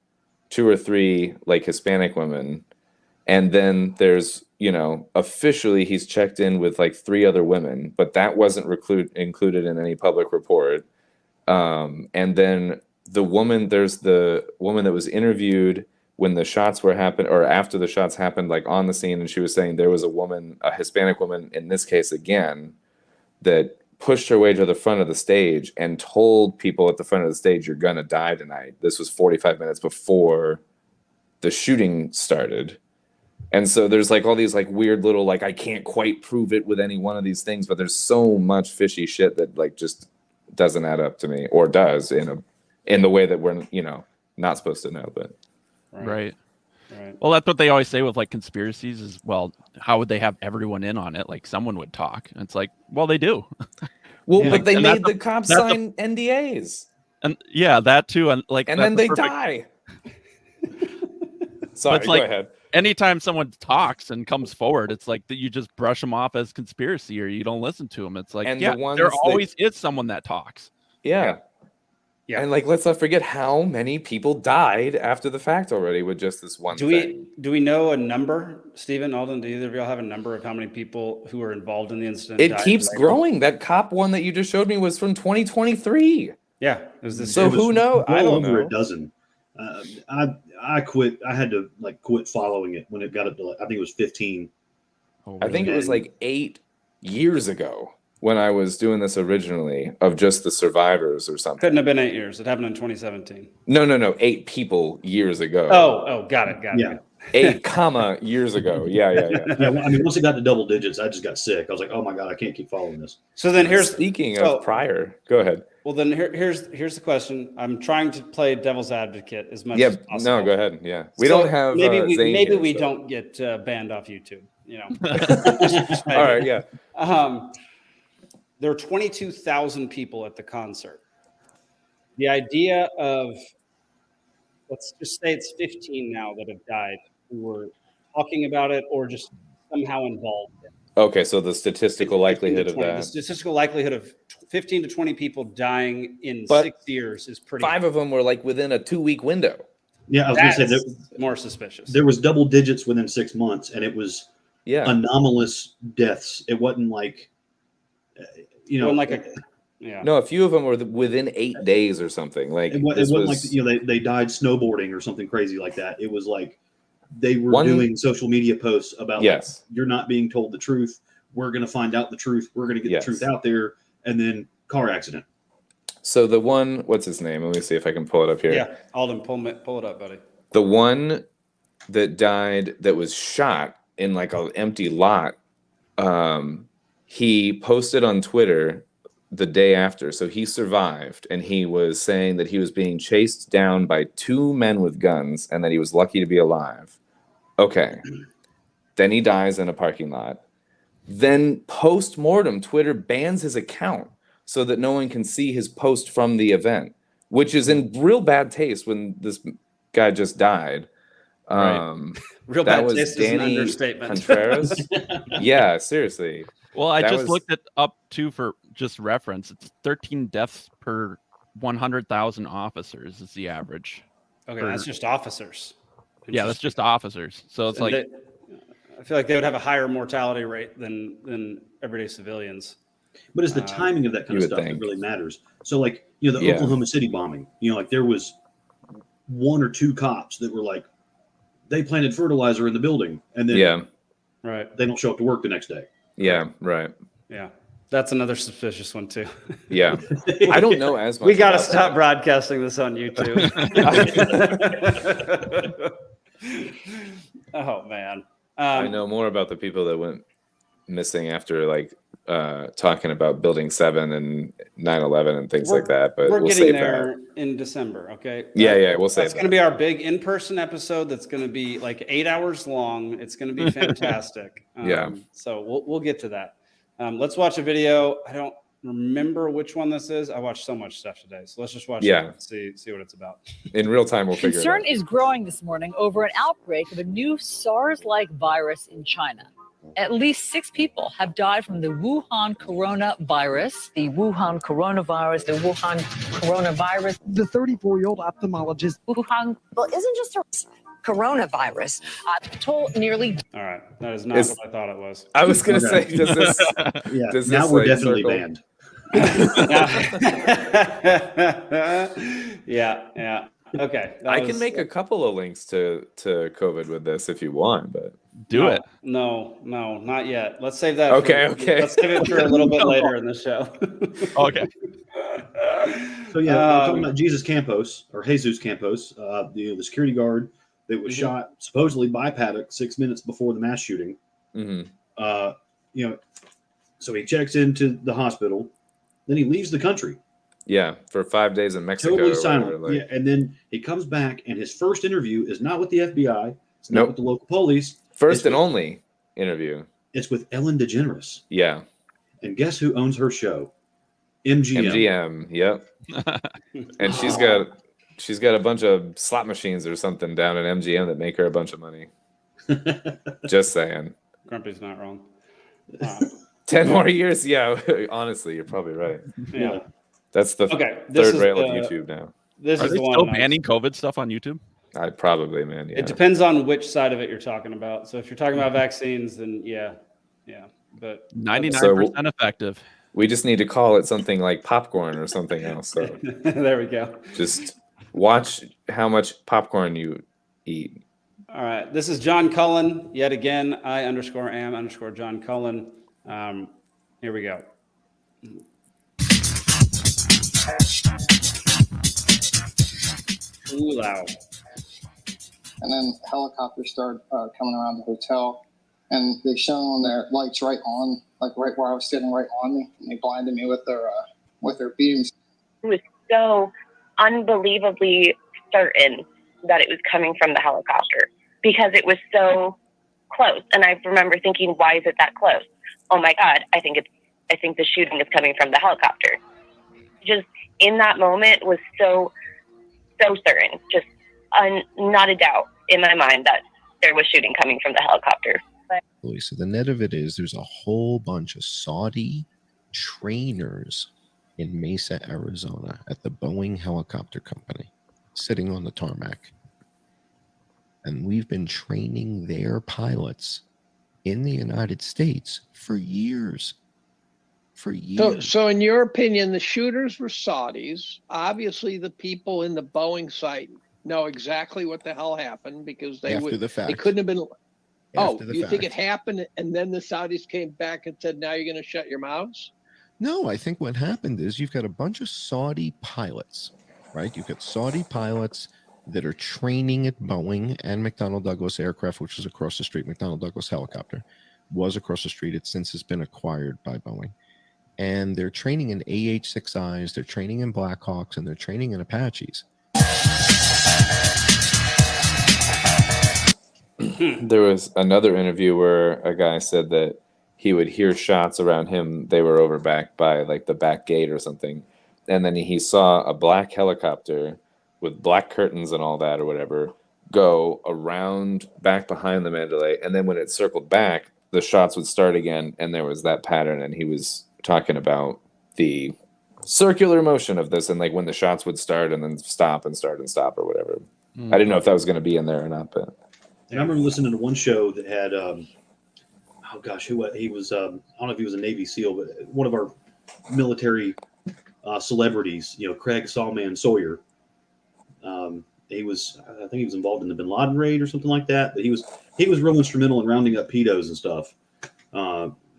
2 or 3 like Hispanic women. And then there's, officially he's checked in with like 3 other women, but that wasn't included in any public report. And then there's the woman that was interviewed when the shots were happened, or after the shots happened, like on the scene, and she was saying there was a Hispanic woman in this case again, that pushed her way to the front of the stage and told people at the front of the stage, "You're gonna die tonight." This was 45 minutes before the shooting started. And so there's like all these like weird little, like, I can't quite prove it with any one of these things, but there's so much fishy shit that like just doesn't add up to me, or does in the way that we're not supposed to know. But Right. Right. Well, that's what they always say with like conspiracies is, well, how would they have everyone in on it? Like someone would talk. And it's like, well, they do. well, Yeah. but they And made that's the cops that's a- sign NDAs, And yeah, that too. And like, and that's then a they perfect- die. Sorry, it's like- go ahead. Anytime someone talks and comes forward, it's like that you just brush them off as conspiracy, or you don't listen to them. It's like, And yeah, the ones there that- always is someone that talks. Yeah. Yeah. And like, let's not forget how many people died after the fact already with just this one thing. Do we know a number, Stephen, Alden? Do either of y'all have a number of how many people who were involved in the incident? It died keeps later? growing. That cop one that you just showed me was from 2023. Yeah, it was this. So It was who knows? I well don't over know. a dozen. I quit. I had to like quit following it when it got up to like, I think it was 15 Oh, I think it really? was like 8 years ago when I was doing this originally of just the survivors or something. Couldn't have been 8 years. It happened in 2017. No. 8 people years ago. Got it. Yeah. 8 comma years ago. Yeah. Yeah, well, I mean, once it got to double digits, I just got sick. I was like, oh my God, I can't keep following this. So then Speaking of prior, go ahead. Well, then here's the question. I'm trying to play devil's advocate as much as possible. No, go ahead. Yeah. We So don't have maybe Zane maybe here, we so. don't get banned off YouTube. You know. All right, yeah. There were 22,000 people at the concert. The idea of, let's just say it's 15 now that have died who were talking about it or just somehow involved in it. Okay, so the statistical 15 to likelihood of 20. The that. statistical likelihood of 15 to 20 people dying in But 6 years is pretty 5 of them were like within a 2-week window. Yeah, I was going to say That's more suspicious. there was double digits within 6 months, and it was Yeah. anomalous deaths. It wasn't like, you know, Like a, yeah. No, a few of them were within 8 days or something. Like it this wasn't was like, you know, they died snowboarding or something crazy like that. It was like they were One- doing social media posts about, Yes. like, you're not being told the truth. We're going to find out the truth. We're going to get Yes. the truth out there. And then car accident. So the one, what's his name? Let me see if I can pull it up here. Yeah, Alden, pull it up, buddy. The one that died that was shot in like an empty lot, he posted on Twitter the day after. So he survived, and he was saying that he was being chased down by 2 men with guns and that he was lucky to be alive. Okay. Then he dies in a parking lot. Then post-mortem, Twitter bans his account so that no one can see his post from the event, which is in real bad taste when this guy just died. Right. Real That bad was taste is an Danny understatement. Contreras. Yeah, seriously. Well, I That just was- looked it up too for just reference. It's 13 deaths per 100,000 officers is the average. Okay, that's just officers. Yeah, that's just officers. So it's And like, I feel like they would have a higher mortality rate than everyday civilians. But it's the timing of that kind you of would stuff think. that really matters. So, like, you know, the Yeah. Oklahoma City bombing, you know, like there was 1 or 2 cops that were like, they planted fertilizer in the building, and then Yeah, Right. they don't show up to work the next day. yeah, right. Yeah. That's another suspicious one too. Yeah. I don't know as much. We got to about stop that. broadcasting this on YouTube. Oh man. I know more about the people that went missing after like talking about Building 7 and 9/11 and things We're- like that, but We're we'll getting save there that. in December. Okay. Yeah, we'll save That's going that. to be our big in-person episode. That's going to be like 8 hours long. It's going to be fantastic. Yeah. So we'll get to that. Let's watch a video. I don't remember which one this is. I watched so much stuff today. So let's just watch it and see what it's about. In real time, we'll figure it Concern out. is growing this morning over an outbreak of a new SARS-like virus in China. At least 6 people have died from the Wuhan coronavirus. The Wuhan coronavirus. The 34-year-old ophthalmologist. Wuhan. Well, isn't just a coronavirus. Told nearly. All right. That is not what I thought it was. I was going to say, Okay. does this? Yeah. Does Now this, we're like, definitely circle- banned. Yeah. Okay. that I was- can make a couple of links to COVID with this if you want, but do it. No, not yet. Let's save that. Okay. Let's save it for a little bit later in the show. Okay. So yeah, we're talking about Jesus Campos or Jesus Campos, the security guard that was shot supposedly by Paddock 6 minutes before the mass shooting. mhm. You know, so he checks into the hospital, then he leaves the country, Yeah, for 5 days in Mexico. totally or silent. whatever, like- Yeah, and then he comes back, and his first interview is not with the FBI, it's not Nope. with the local police, First It's and with- only interview. it's with Ellen DeGeneres. Yeah, And guess who owns her show? MGM. MGM. Yep. And she's got a bunch of slot machines or something down at MGM that make her a bunch of money. Just saying. Grumpy's not wrong. 10 more years. Yeah, honestly, you're probably right. Yeah. That's the Okay. This third is rail of the- YouTube now. This Are is they the one. still I- banning COVID stuff on YouTube? I probably, man. Yeah. It depends on which side of it you're talking about. So if you're talking about vaccines, then yeah. But 99% effective. We just need to call it something like popcorn or something else. So there we go. just watch how much popcorn you eat. All right. This is John Cullen. Yet again, I_am_John Cullen. Here we go. Ooh, loud. And then helicopters started coming around the hotel, and they shone their lights right on, like right where I was sitting, right on me, and they blinded me with their beams. It was so unbelievably certain that it was coming from the helicopter because it was so close. And I remember thinking, why is it that close? Oh my God, I think the shooting is coming from the helicopter. Just in that moment was so certain, just not a doubt in my mind that there was shooting coming from the helicopter. So the net of it is there's a whole bunch of Saudi trainers in Mesa, Arizona at the Boeing Helicopter Company sitting on the tarmac. And we've been training their pilots in the United States for years. So in your opinion, the shooters were Saudis. Obviously, the people in the Boeing site know exactly what the hell happened because they couldn't have been. Think it happened and then the Saudis came back and said, now you're going to shut your mouths? No, I think what happened is you've got a bunch of Saudi pilots, right? You've got Saudi pilots that are training at Boeing and McDonnell Douglas Aircraft, which is across the street. McDonnell Douglas Helicopter was across the street. It since has been acquired by Boeing. And they're training in AH-6Is, they're training in Blackhawks, and they're training in Apaches. There was another interview where a guy said that he would hear shots around him. They were over back by like the back gate or something. And then he saw a black helicopter with black curtains and all that or whatever go around back behind the Mandalay. And then when it circled back, the shots would start again. And there was that pattern. And he was talking about the circular motion of this and like when the shots would start and then stop and start and stop or whatever. I didn't know if that was going to be in there or not, but. And I remember listening to one show that had, he was, I don't know if he was a Navy SEAL, but one of our military celebrities, Craig Sawman Sawyer. I think he was involved in the Bin Laden raid or something like that. But he was real instrumental in rounding up pedos and stuff.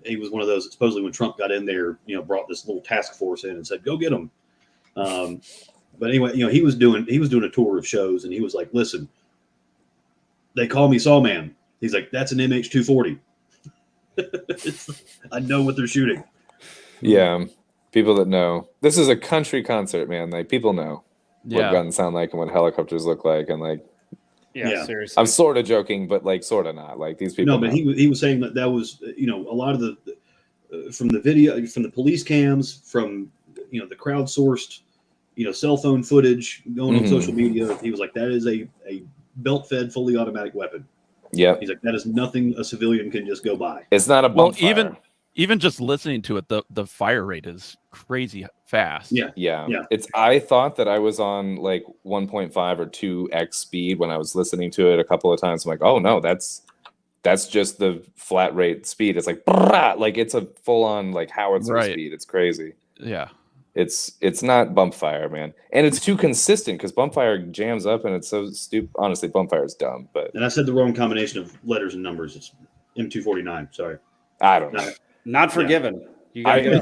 He was one of those that supposedly when Trump got in there, brought this little task force in and said, go get them. But anyway, he was doing a tour of shows and he was like, listen, they call me Sawman. He's like, that's an MH240. I know what they're shooting. Yeah. People that know. This is a country concert, man. Like people know what guns sound like and what helicopters look like. And like, yeah. Seriously. I'm sort of joking, but like sort of not. Like these people. No, but he was saying that was, a lot of the, from the video, from the police cams, from, the crowdsourced, cell phone footage going on social media. He was like, that is a belt-fed, fully automatic weapon. Yeah, he's like, that is nothing a civilian can just go by. It's not a bump fire. Even just listening to it, the fire rate is crazy fast. Yeah. I thought that I was on like 1.5 or 2x speed when I was listening to it a couple of times. I'm like, oh no, that's just the flat rate speed. It's like, like it's a full-on like howitzer speed. It's crazy. Yeah. It's not bump fire, man, and it's too consistent because bump fire jams up and it's so stupid. Honestly, bump fire is dumb. And I said the wrong combination of letters and numbers. It's M249. Sorry, I don't know. Not forgiven. You gotta go.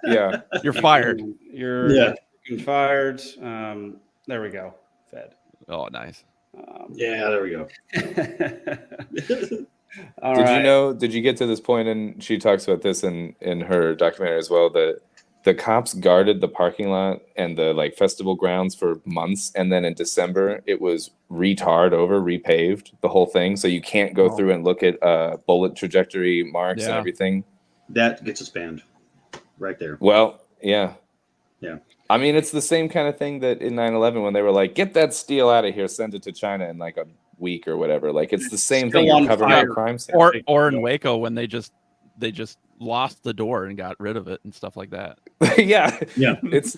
Yeah, you're fired. You're fired. There we go. Fed. Oh, nice. There we go. Did you get to this point? And she talks about this in her documentary as well. That the cops guarded the parking lot and the like festival grounds for months, and then in December it was repaved the whole thing, so you can't go through and look at bullet trajectory marks and everything. That gets us banned right there. Well, yeah. I mean, it's the same kind of thing that in 9/11 when they were like, get that steel out of here, send it to China in like a week or whatever. Like it's the same thing. You're covering up crime scenes. Or in Waco when they just lost the door and got rid of it and stuff like that. Yeah. It's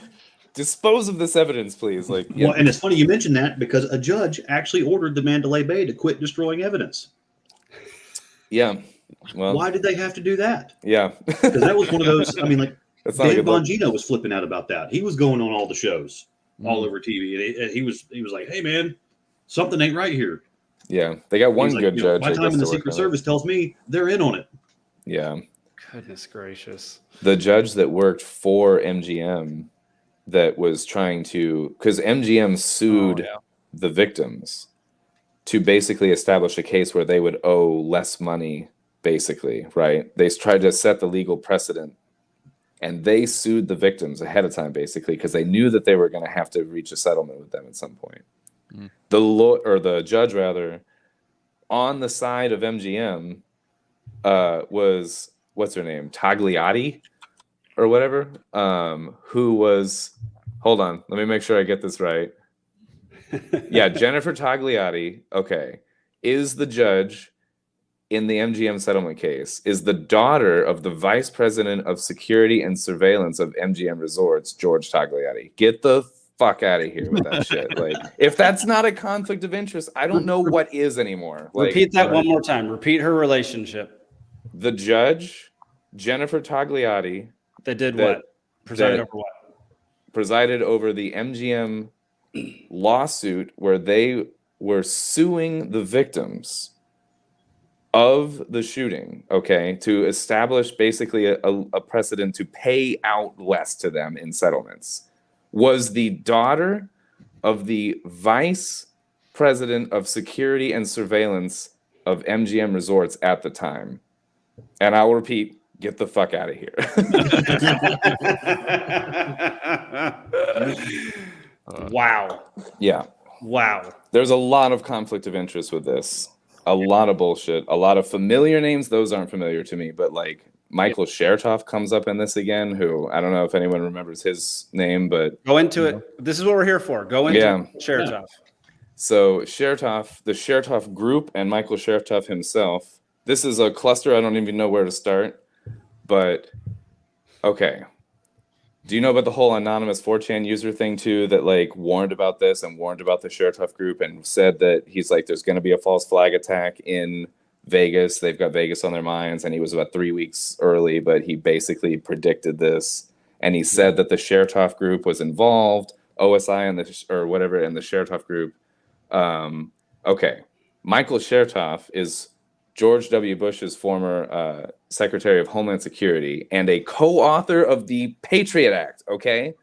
dispose of this evidence, please. Like, well, and it's funny you mentioned that because a judge actually ordered the Mandalay Bay to quit destroying evidence. Yeah. Well, why did they have to do that? Yeah. Because that was one of those. I mean, like Dan look. Bongino was flipping out about that. He was going on all the shows, all over TV, and he was like, "Hey, man, something ain't right here." Yeah, they got one Seems good like, you know, judge. my I time guess, in the to work Secret on it. Service tells me they're in on it. Yeah. Goodness gracious. The judge that worked for MGM that was trying to, because MGM sued the victims to basically establish a case where they would owe less money, basically, right? They tried to set the legal precedent, and they sued the victims ahead of time, basically, because they knew that they were going to have to reach a settlement with them at some point. The judge, rather, on the side of MGM, was, what's her name, Tagliati or whatever, who was, hold on, let me make sure I get this right. Yeah, Jennifer Tagliati, okay, is the judge in the MGM settlement case, is the daughter of the vice president of security and surveillance of MGM Resorts, George Tagliati. Get the fuck out of here with that shit. Like, if that's not a conflict of interest, I don't know what is anymore. Like, repeat that one more time. Repeat her relationship. The judge, Jennifer Tagliati. They did what? Presided over what? Presided over the MGM lawsuit where they were suing the victims of the shooting, okay, to establish basically a precedent to pay out less to them in settlements, was the daughter of the vice president of security and surveillance of MGM Resorts at the time. And I will repeat, get the fuck out of here. Wow. Yeah. Wow. There's a lot of conflict of interest with this. A lot of bullshit. A lot of familiar names. Those aren't familiar to me. But like Michael Chertoff comes up in this again, who I don't know if anyone remembers his name, but... Go into it. This is what we're here for. Go into Chertoff. So Chertoff, the Chertoff group, and Michael Chertoff himself. This is a cluster. I don't even know where to start. But, okay. Do you know about the whole anonymous 4chan user thing too, that like warned about this and warned about the Chertoff group and said that he's like, there's going to be a false flag attack in Vegas. They've got Vegas on their minds, and he was about 3 weeks early, but he basically predicted this. And he said that the Chertoff group was involved, OSI and or whatever, in the Chertoff group. Okay. Michael Chertoff is George W. Bush's former Secretary of Homeland Security and a co-author of the Patriot Act, okay?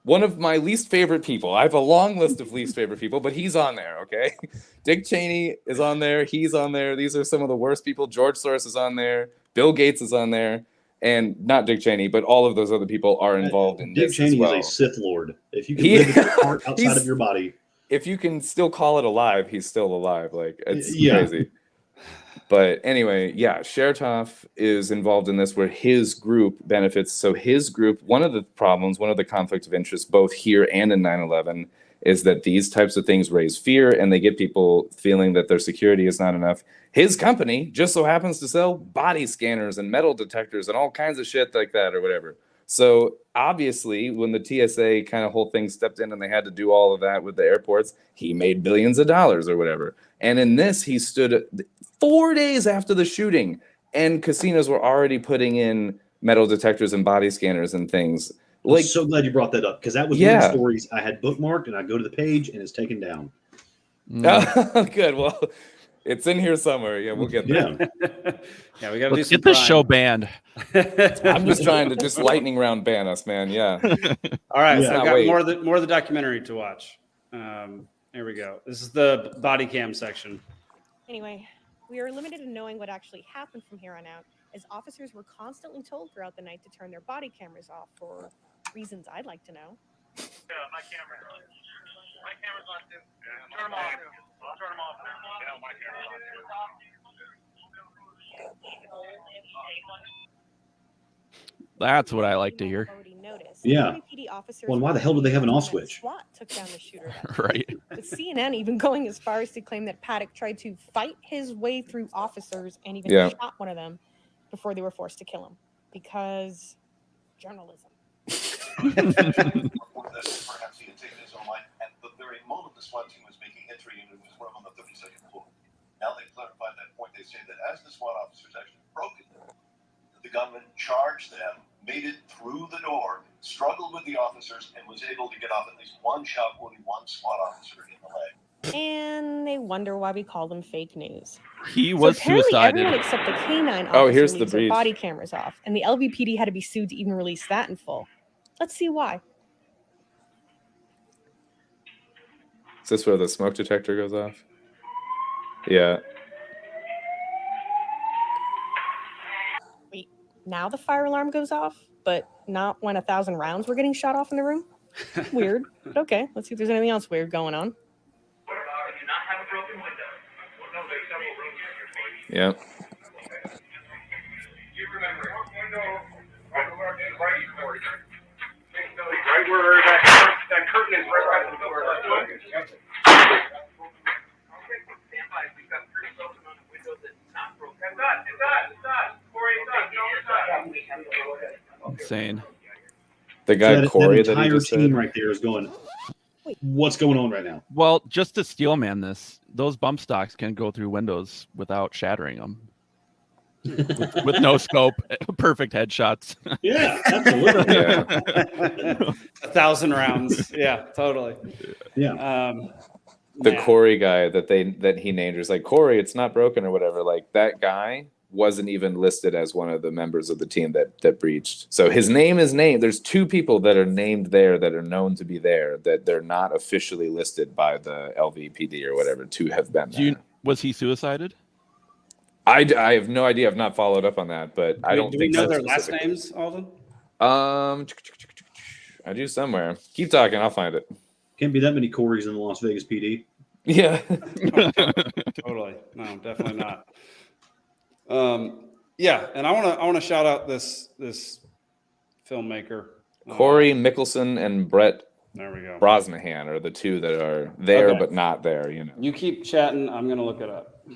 One of my least favorite people. I have a long list of least favorite people, but he's on there, okay? Dick Cheney is on there. He's on there. These are some of the worst people. George Soros is on there. Bill Gates is on there. And not Dick Cheney, but all of those other people are involved in Dick this Cheney as well. is a Sith Lord. If you can live in your heart outside of your body. If you can still call it alive, he's still alive. Like, it's crazy. But anyway, yeah, Chertoff is involved in this where his group benefits. So his group, one of the problems, one of the conflicts of interest, both here and in 9/11, is that these types of things raise fear and they get people feeling that their security is not enough. His company just so happens to sell body scanners and metal detectors and all kinds of shit like that or whatever. So obviously, when the TSA kind of whole thing stepped in and they had to do all of that with the airports, he made billions of dollars or whatever. And in this, he stood 4 days after the shooting, and casinos were already putting in metal detectors and body scanners and things. Like, I'm so glad you brought that up, because that was one of the stories I had bookmarked, and I go to the page and it's taken down. Good. Well, it's in here somewhere. Yeah, we'll get there. Yeah, we got to do some get this show banned. I'm just trying to just lightning round ban us, man. Yeah. All right, so I've got more of the documentary to watch. Here we go. This is the body cam section. Anyway, we are limited in knowing what actually happened from here on out, as officers were constantly told throughout the night to turn their body cameras off for reasons I'd like to know. Yeah, my camera's on too. Turn them off. Turn them off. Yeah, my camera's on too. That's what I like to hear. Yeah. Well, and why the hell do they have an off switch? SWAT took down the shooter. Right. With CNN even going as far as to claim that Paddock tried to fight his way through officers and even shot one of them before they were forced to kill him. Because journalism. Perhaps he had taken his own life at the very moment the SWAT team was making entry into his room on the 32nd floor. Now they've clarified that point. They say that as the SWAT officers actually broke it, the gunman charged them, made it through the door, struggled with the officers, and was able to get off at least one shot, wounding one SWAT officer in the leg. and they wonder why we call them fake news. He was so apparently suicided. Everyone except the canine officer Oh, here's the leaves their brief. body cameras off, and the LVPD had to be sued to even release that in full. Let's see why. Is this where the smoke detector goes off? Yeah. Wait, now the fire alarm goes off, but not when 1,000 rounds were getting shot off in the room? Weird. But okay, let's see if there's anything else weird going on. Yeah. Right where that curtain is, right by the door. Insane. The guy that, Corey that that he entire just team said. right there is going, what's going on right now? Well, just to steel man this, those bump stocks can go through windows without shattering them. with no scope, perfect headshots. Yeah, absolutely. Yeah. 1,000 rounds. Yeah, totally. Yeah. The Corey guy that he named was like, Corey, it's not broken or whatever. Like that guy wasn't even listed as one of the members of the team that breached. So his name is named. There's two people that are named there that are known to be there that they're not officially listed by the LVPD or whatever to have been there. Was he suicided? I have no idea. I've not followed up on that, but I don't do think we know so their last specifically. names, Alden? I do somewhere. Keep talking. I'll find it. Can't be that many Corys in the Las Vegas PD. Yeah. Totally. No, definitely not. Yeah, and I want to shout out this filmmaker. Corey Mickelson and Brett There we go. Brosnahan are the two that are there Okay. but not there, you know. You keep chatting. I'm going to look it up.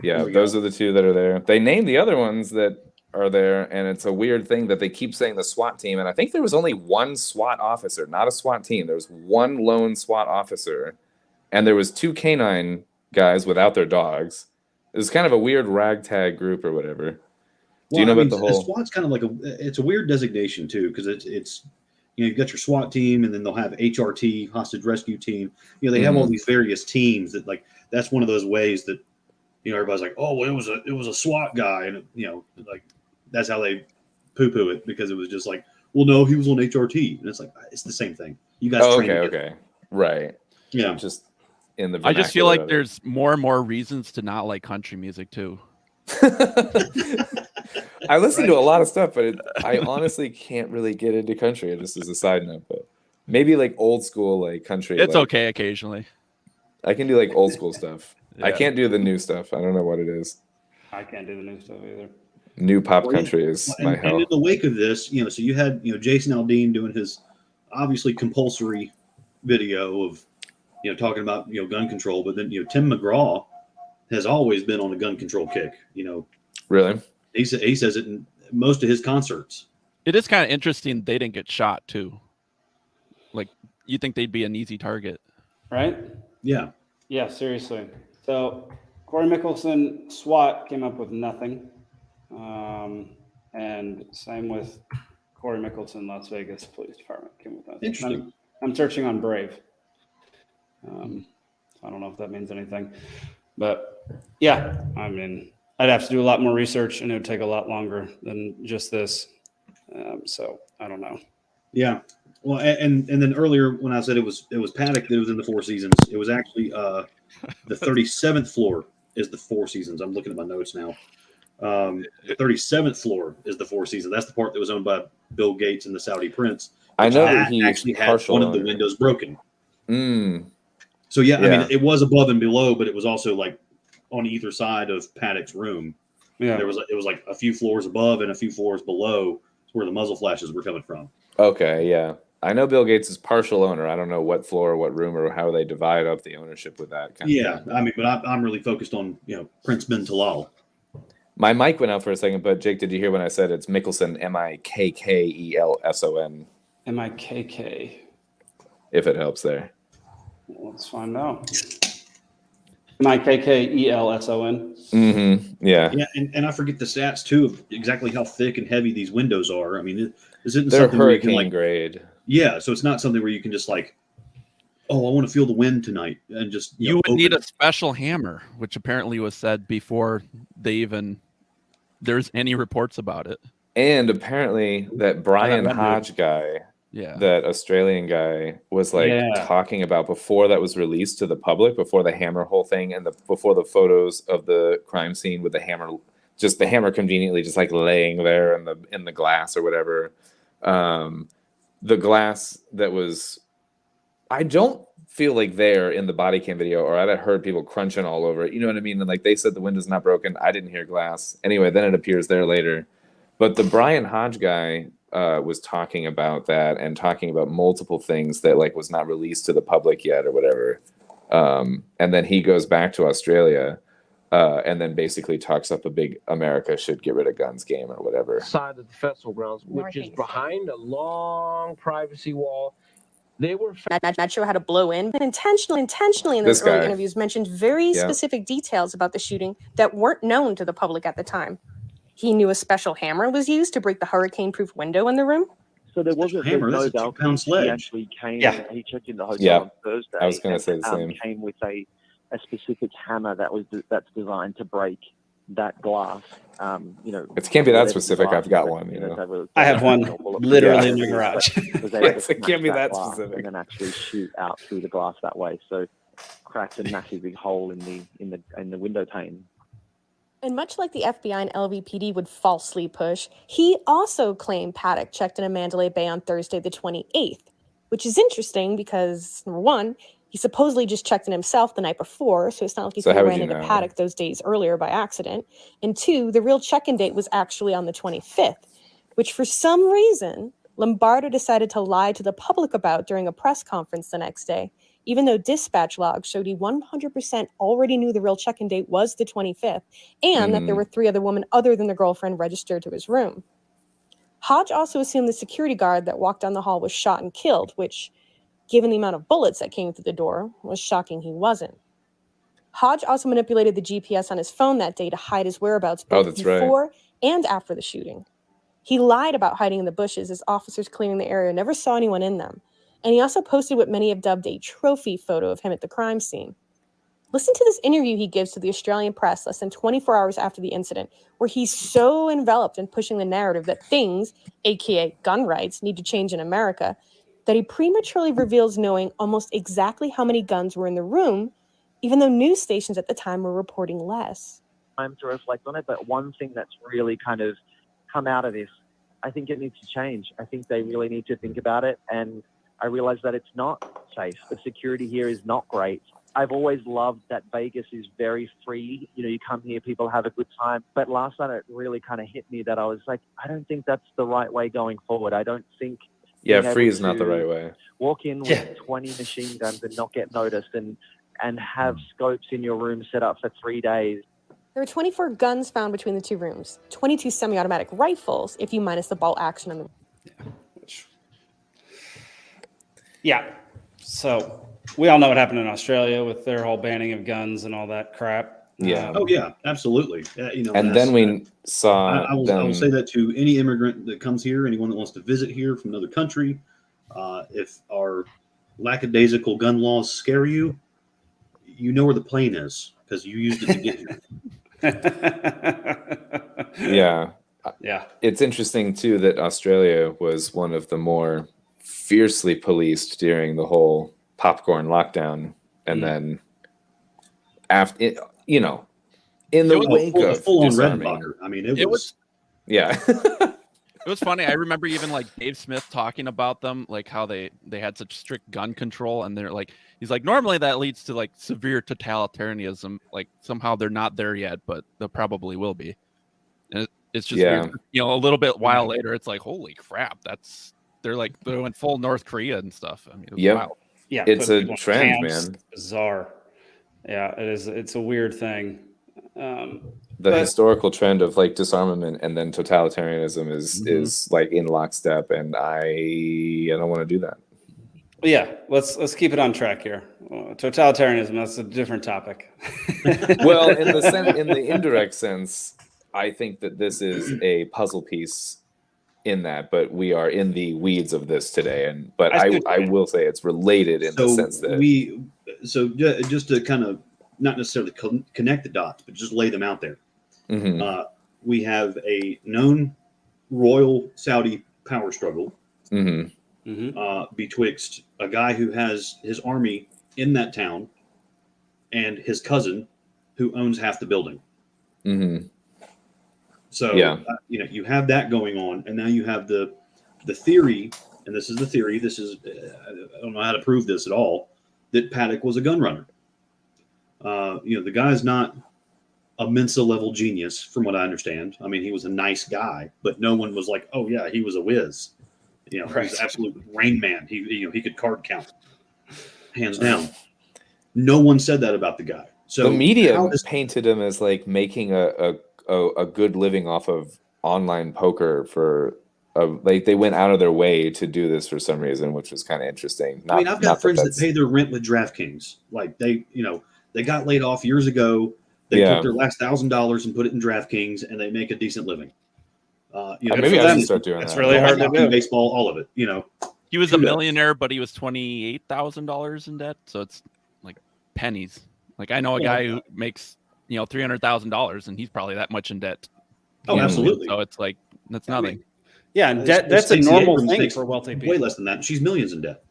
Yeah, those are the two that are there. They named the other ones that are there, and it's a weird thing that they keep saying the SWAT team, and I think there was only one SWAT officer, not a SWAT team. There was one lone SWAT officer, and there was two canine guys without their dogs. It was kind of a weird ragtag group or whatever. Do you know about the whole? SWAT's kind of like it's a weird designation too, because it's you've got your SWAT team, and then they'll have HRT, hostage rescue team. They have all these various teams that that's one of those ways that everybody's like, oh, well, it was a SWAT guy, and like that's how they poo-poo it, because it was just like, well, no, he was on HRT, and it's like it's the same thing. You guys, okay, right, yeah, just in the. I just feel like there's more and more reasons to not like country music too. I listen to a lot of stuff, but I honestly can't really get into country. Just as a side note, but maybe like old school like country. It's like, okay occasionally. I can do like old school stuff. Yeah. I can't do the new stuff. I don't know what it is. I can't do the new stuff either. New pop country is my hell. And in the wake of this, so you had Jason Aldean doing his obviously compulsory video of talking about gun control, but then Tim McGraw has always been on a gun control kick. Really, he says it in most of his concerts. It is kind of interesting they didn't get shot too. Like you think they'd be an easy target, right? Yeah. Yeah, seriously. So Corey Mickelson, SWAT came up with nothing. And same with Corey Mickelson, Las Vegas Police Department came with nothing. Interesting. I'm searching on Brave. I don't know if that means anything. But yeah, I mean, I'd have to do a lot more research, and it would take a lot longer than just this. So I don't know. Yeah. Well, and then earlier when I said it was Paddock that was in the Four Seasons, it was actually the 37th floor is the Four Seasons. I'm looking at my notes now. The 37th floor is the Four Seasons. That's the part that was owned by Bill Gates and the Saudi prince. I know that he actually had one of the windows broken. So yeah, I mean, it was above and below, but it was also like on either side of Paddock's room. Yeah, it was like a few floors above and a few floors below where the muzzle flashes were coming from. Okay, yeah. I know Bill Gates is partial owner. I don't know what floor, what room, or how they divide up the ownership with that kind of thing. I mean, but I'm really focused on Prince bin Talal. My mic went out for a second, but Jake, did you hear when I said it's Mickelson, Mikkkelson? Mikk. If it helps there. Well, let's find out. Mikkkelson. Mm-hmm. Yeah. Yeah, and I forget the stats too of exactly how thick and heavy these windows are. I mean, this isn't they're something where you can hurricane grade. Yeah, so it's not something where you can just like oh, I want to feel the wind tonight, and just you would need a special hammer, which apparently was said before there's any reports about it. And apparently that Brian Hodge guy, that Australian guy, was talking about before that was released to the public, before the hammer whole thing, and before the photos of the crime scene with the hammer, just the hammer conveniently just like laying there in the glass or whatever. The glass that was, I don't feel like there in the body cam video, or I heard people crunching all over it. You know what I mean? And like they said, the window's not broken. I didn't hear glass. Anyway, then it appears there later. But the Brian Hodge guy was talking about that and talking about multiple things that like was not released to the public yet or whatever. And then he goes back to Australia and then basically talks up a big America should get rid of guns game or whatever. Side of the festival grounds, which is behind a long privacy wall. They were not sure how to blow in, but intentionally in those early interviews mentioned very specific details about the shooting that weren't known to the public at the time. He knew a special hammer was used to break the hurricane-proof window in the room. So there wasn't no doubt. He actually came. He checked in the hotel on Thursday. I was going to say the same. Came with a specific hammer that's designed to break that glass. It can't be that specific. I've got one. I have one literally in the garage. It can't be that specific. And then actually shoot out through the glass that way. So cracked a massive big hole in the window pane. And much like the FBI and LVPD would falsely push, he also claimed Paddock checked in a Mandalay Bay on Thursday the 28th, which is interesting because, number one, he supposedly just checked in himself the night before, so it's not like he ran into Paddock those days earlier by accident. And two, the real check-in date was actually on the 25th, which for some reason, Lombardo decided to lie to the public about during a press conference the next day, even though dispatch logs showed he 100% already knew the real check-in date was the 25th, and that there were 3 other women other than the girlfriend registered to his room. Hodge also assumed the security guard that walked down the hall was shot and killed, which, given the amount of bullets that came through the door, was shocking he wasn't. Hodge also manipulated the GPS on his phone that day to hide his whereabouts both before and after the shooting. He lied about hiding in the bushes as officers clearing the area never saw anyone in them. And he also posted what many have dubbed a trophy photo of him at the crime scene. Listen to this interview he gives to the Australian press less than 24 hours after the incident, where he's so enveloped in pushing the narrative that things, aka gun rights, need to change in America, that he prematurely reveals knowing almost exactly how many guns were in the room, even though news stations at the time were reporting less. Time to reflect on it, but one thing that's really kind of come out of this, I think it needs to change. I think they really need to think about it, and I realize that it's not safe. The security here is not great. I've always loved that Vegas is very free. You come here, people have a good time. But last night it really kind of hit me that I was like, I don't think that's the right way going forward. I don't think... free is not the right way. Walk in with 20 machine guns and not get noticed and have scopes in your room set up for 3 days. There were 24 guns found between the 2 rooms, 22 semi-automatic rifles, if you minus the bolt action on the... Yeah. So we all know what happened in Australia with their whole banning of guns and all that crap. Yeah. Oh yeah, absolutely. And then we saw. I will say that to any immigrant that comes here, anyone that wants to visit here from another country, if our lackadaisical gun laws scare you, you know where the plane is because you used it to get here. Yeah. It's interesting too that Australia was one of the more fiercely policed during the whole popcorn lockdown, and then after in the wake of full-on red butter. I mean, it was It was funny. I remember even like Dave Smith talking about them, like how they had such strict gun control, and they're like, he's like, normally that leads to like severe totalitarianism. Like somehow they're not there yet, but they probably will be. And it's just weird. A little bit while later, it's like, holy crap, they went full North Korea and stuff. I mean, it was wild. Yeah, it's a trend, man. Bizarre. Yeah, it is. It's a weird thing. The historical trend of like disarmament and then totalitarianism is like in lockstep, and I don't want to do that. Yeah, let's keep it on track here. Totalitarianism, that's a different topic. Well, in the indirect sense, I think that this is a puzzle piece in that, but we are in the weeds of this today. But I will say it's related in the sense that just to kind of not necessarily connect the dots, but just lay them out there. Mm-hmm. We have a known royal Saudi power struggle betwixt a guy who has his army in that town and his cousin who owns half the building. Mm-hmm. So, you have that going on, and now you have the theory, and this is the theory. This is I don't know how to prove this at all. That Paddock was a gun runner. The guy's not a Mensa level genius, from what I understand. I mean, he was a nice guy, but no one was like, "Oh yeah, he was a whiz." He was an absolute Rain Man. He could card count, hands down. No one said that about the guy. So the media painted him as like making a good living off of online poker like they went out of their way to do this for some reason, which was kind of interesting. I've got friends that pay their rent with DraftKings. Like they got laid off years ago. They took their last $1,000 and put it in DraftKings, and they make a decent living. Maybe I should start doing that. It's really hard to do. Baseball, all of it. He was a millionaire, but he was $28,000 in debt, so it's like pennies. Like I know a guy who makes $300,000, and he's probably that much in debt. Oh, absolutely. So it's like that's nothing. And that's a normal thing for wealthy people. Way less than that. And she's millions in debt.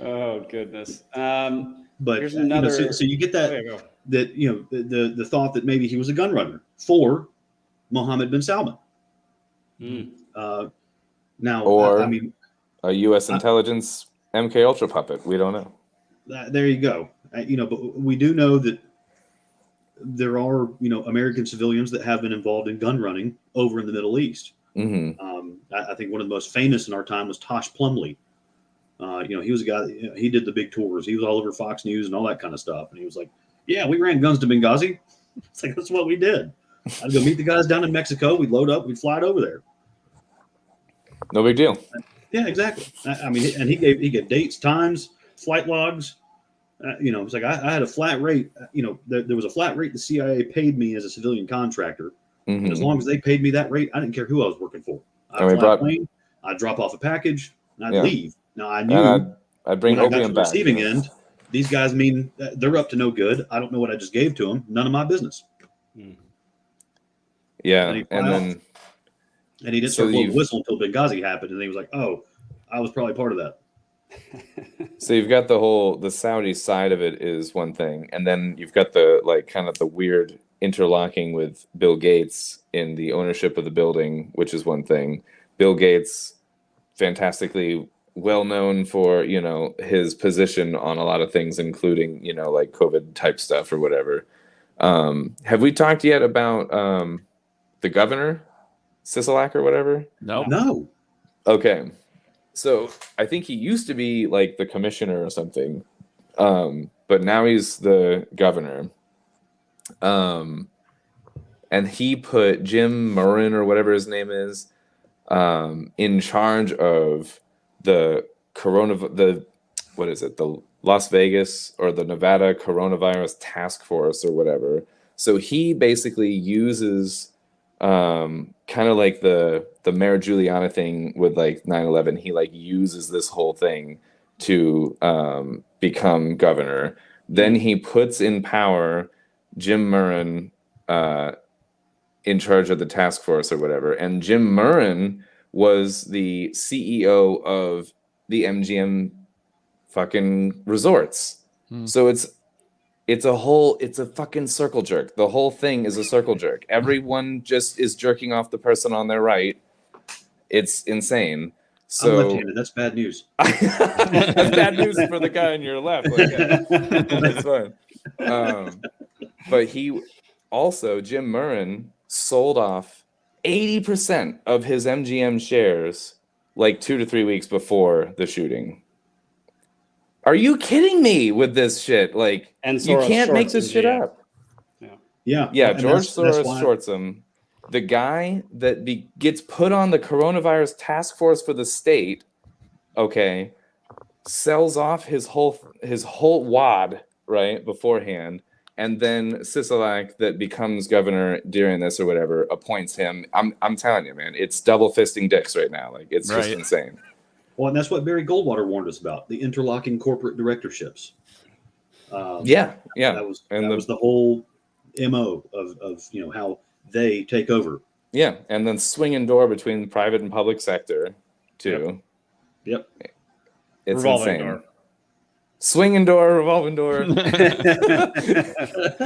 Oh goodness. But here's another. So you get that the thought that maybe he was a gun runner for Mohammed bin Salman. Now, or I mean, a U.S. intelligence MK Ultra puppet. We don't know. There you go. But we do know that there are American civilians that have been involved in gun running over in the Middle East. I think one of the most famous in our time was Tosh Plumley. He was a guy. He did the big tours. He was all over Fox News and all that kind of stuff. And he was like, "Yeah, we ran guns to Benghazi." It's like that's what we did. I'd go meet the guys down in Mexico. We'd load up. We'd fly it over there. No big deal. Yeah, exactly. I mean, and he gave dates, times, flight logs. It's like I had a flat rate. There was a flat rate the CIA paid me as a civilian contractor. And as long as they paid me that rate, I didn't care who I was working for. I'd fly a plane. I'd drop off a package, and I'd leave. Now I knew I'd bring opium back. The receiving end, these guys mean they're up to no good. I don't know what I just gave to them. None of my business. Yeah, and he didn't start blowing the whistle until Benghazi happened, and he was like, "Oh, I was probably part of that." So you've got the Saudi side of it is one thing, and then you've got the kind of the weird interlocking with Bill Gates in the ownership of the building, which is one thing. Bill Gates, fantastically well known for his position on a lot of things, including like COVID type stuff or whatever. Have we talked yet about the governor, Ciesieslki or whatever? No. Okay. So I think he used to be like the commissioner or something, but now he's the governor. And he put Jim Murren or whatever his name is in charge of the the Las Vegas or the Nevada coronavirus task force or whatever. So he basically uses kind of like the Mayor Giuliani thing with like 9/11. He like uses this whole thing to become governor. Then he puts in power Jim Murren in charge of the task force or whatever. And Jim Murren was the CEO of the MGM fucking resorts. So it's a fucking circle jerk. The whole thing is a circle jerk. Everyone just is jerking off the person on their right. It's insane. So I'm left-handed. That's bad news. That's bad news for the guy on your left. That's fine. But he also, Jim Murren, sold off 80% of his MGM shares like 2 to 3 weeks before the shooting. Are you kidding me with this shit? Like, you can't make this shit up. Yeah. George Soros shorts him. The guy that gets put on the coronavirus task force for the state, sells off his whole wad right beforehand, and then Ciesieslki, that becomes governor during this or whatever, appoints him. I'm telling you, man, it's double fisting dicks right now. Like, it's just insane. Well, and that's what Barry Goldwater warned us about, the interlocking corporate directorships. Yeah. That was the whole MO of how they take over. Yeah, and then swinging door between the private and public sector too. Yep. It's revolving insane. door. Swinging door, revolving door,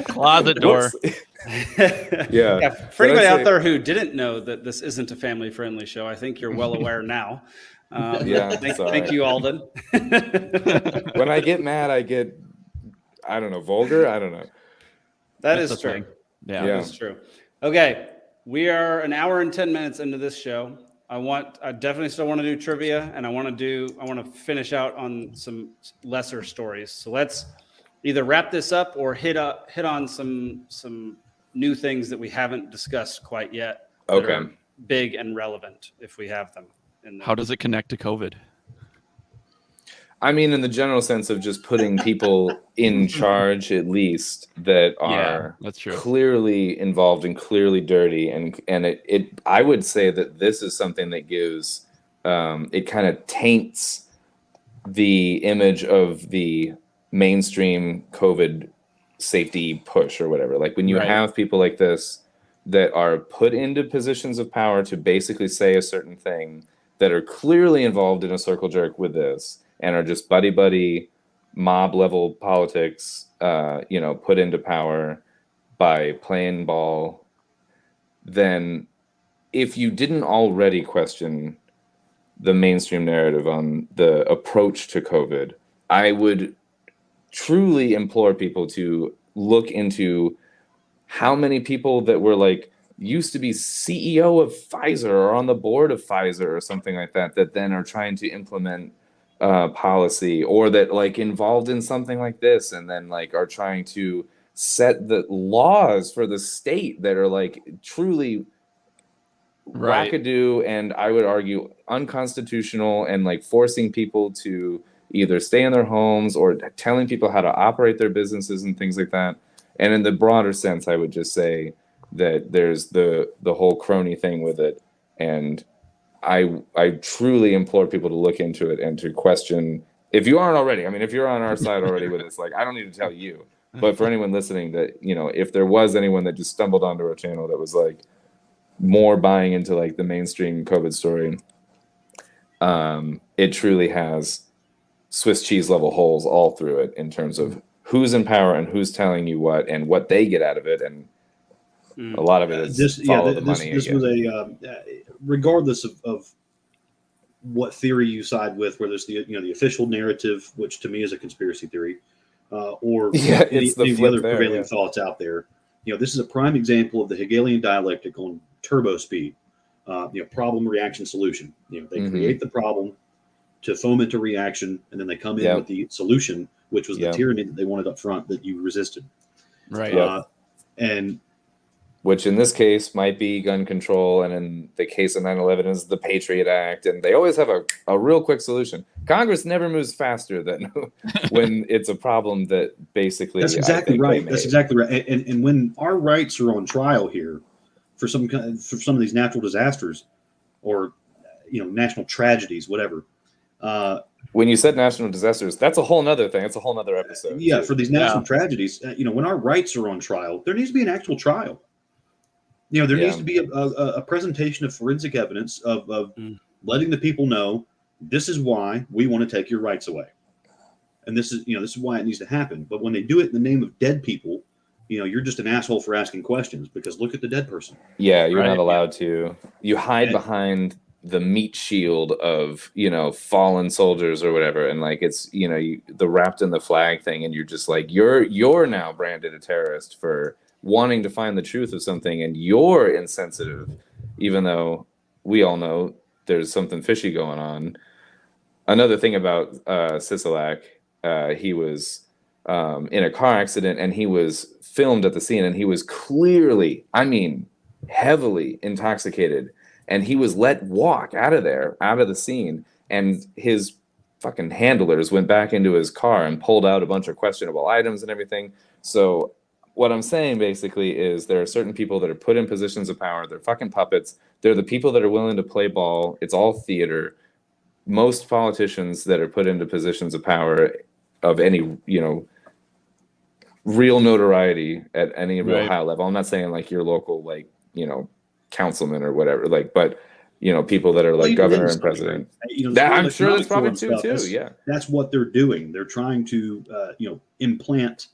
closet door. Yeah. For anybody out there who didn't know that this isn't a family-friendly show, I think you're well aware now. Thank you, Alden. When I get mad, I get, I don't know, vulgar. I don't know. That's true. Yeah, that's true. Okay, we are an hour and 10 minutes into this show. I definitely still want to do trivia, and I want to finish out on some lesser stories. So let's either wrap this up or hit on some new things that we haven't discussed quite yet. Okay. Big and relevant if we have them. How does it connect to COVID? I mean, in the general sense of just putting people in charge, at least, that are that's true. Clearly involved and clearly dirty, and it I would say that this is something that gives it kind of taints the image of the mainstream COVID safety push or whatever. Like when you have people like this that are put into positions of power to basically say a certain thing, that are clearly involved in a circle jerk with this, and are just buddy mob level politics, put into power by playing ball, then if you didn't already question the mainstream narrative on the approach to COVID, I would truly implore people to look into how many people that were like used to be CEO of Pfizer or on the board of Pfizer or something like that, that then are trying to implement policy, or that like involved in something like this and then like are trying to set the laws for the state that are like truly wackadoo, and I would argue unconstitutional, and like forcing people to either stay in their homes or telling people how to operate their businesses and things like that. And in the broader sense, I would just say that there's the whole crony thing with it, and I truly implore people to look into it and to question, if you aren't already. I mean, if you're on our side already with this, like, I don't need to tell you, but for anyone listening, that, if there was anyone that just stumbled onto our channel that was like more buying into like the mainstream COVID story, it truly has Swiss cheese level holes all through it in terms of who's in power and who's telling you what and what they get out of it. And a lot of it is follow the money. This was regardless of what theory you side with, whether it's the official narrative, which to me is a conspiracy theory, or any of the other prevailing thoughts out there. This is a prime example of the Hegelian dialectic on turbo speed. Problem, reaction, solution. They create the problem to foment a reaction, and then they come in with the solution, which was the tyranny that they wanted up front that you resisted. Right. And which in this case might be gun control, and in the case of 9/11 is the Patriot Act, and they always have a real quick solution. Congress never moves faster than when it's a problem that basically. That's exactly right. That's exactly right. And when our rights are on trial here for some of these natural disasters, or national tragedies, whatever. When you said national disasters, that's a whole nother thing. It's a whole nother episode. Yeah, for these national tragedies, when our rights are on trial, there needs to be an actual trial. There needs to be a presentation of forensic evidence of letting the people know this is why we want to take your rights away, and this is why it needs to happen. But when they do it in the name of dead people, you're just an asshole for asking questions, because look at the dead person. Yeah, you're not allowed to. You hide behind the meat shield of fallen soldiers or whatever, and like it's the wrapped in the flag thing, and you're just like you're now branded a terrorist for wanting to find the truth of something, and you're insensitive, even though we all know there's something fishy going on. Another thing about Ciesieslki, he was in a car accident, and he was filmed at the scene, and he was clearly, heavily intoxicated, and he was let walk out of the scene, and his fucking handlers went back into his car and pulled out a bunch of questionable items and everything. So what I'm saying basically is there are certain people that are put in positions of power. They're fucking puppets. They're the people that are willing to play ball. It's all theater. Most politicians that are put into positions of power of any, real notoriety at any real high level. I'm not saying like your local, like, councilman or whatever, like, but, people that are like governor and president. Right? I'm sure that's probably true too. Yeah. That's what they're doing. They're trying to, implant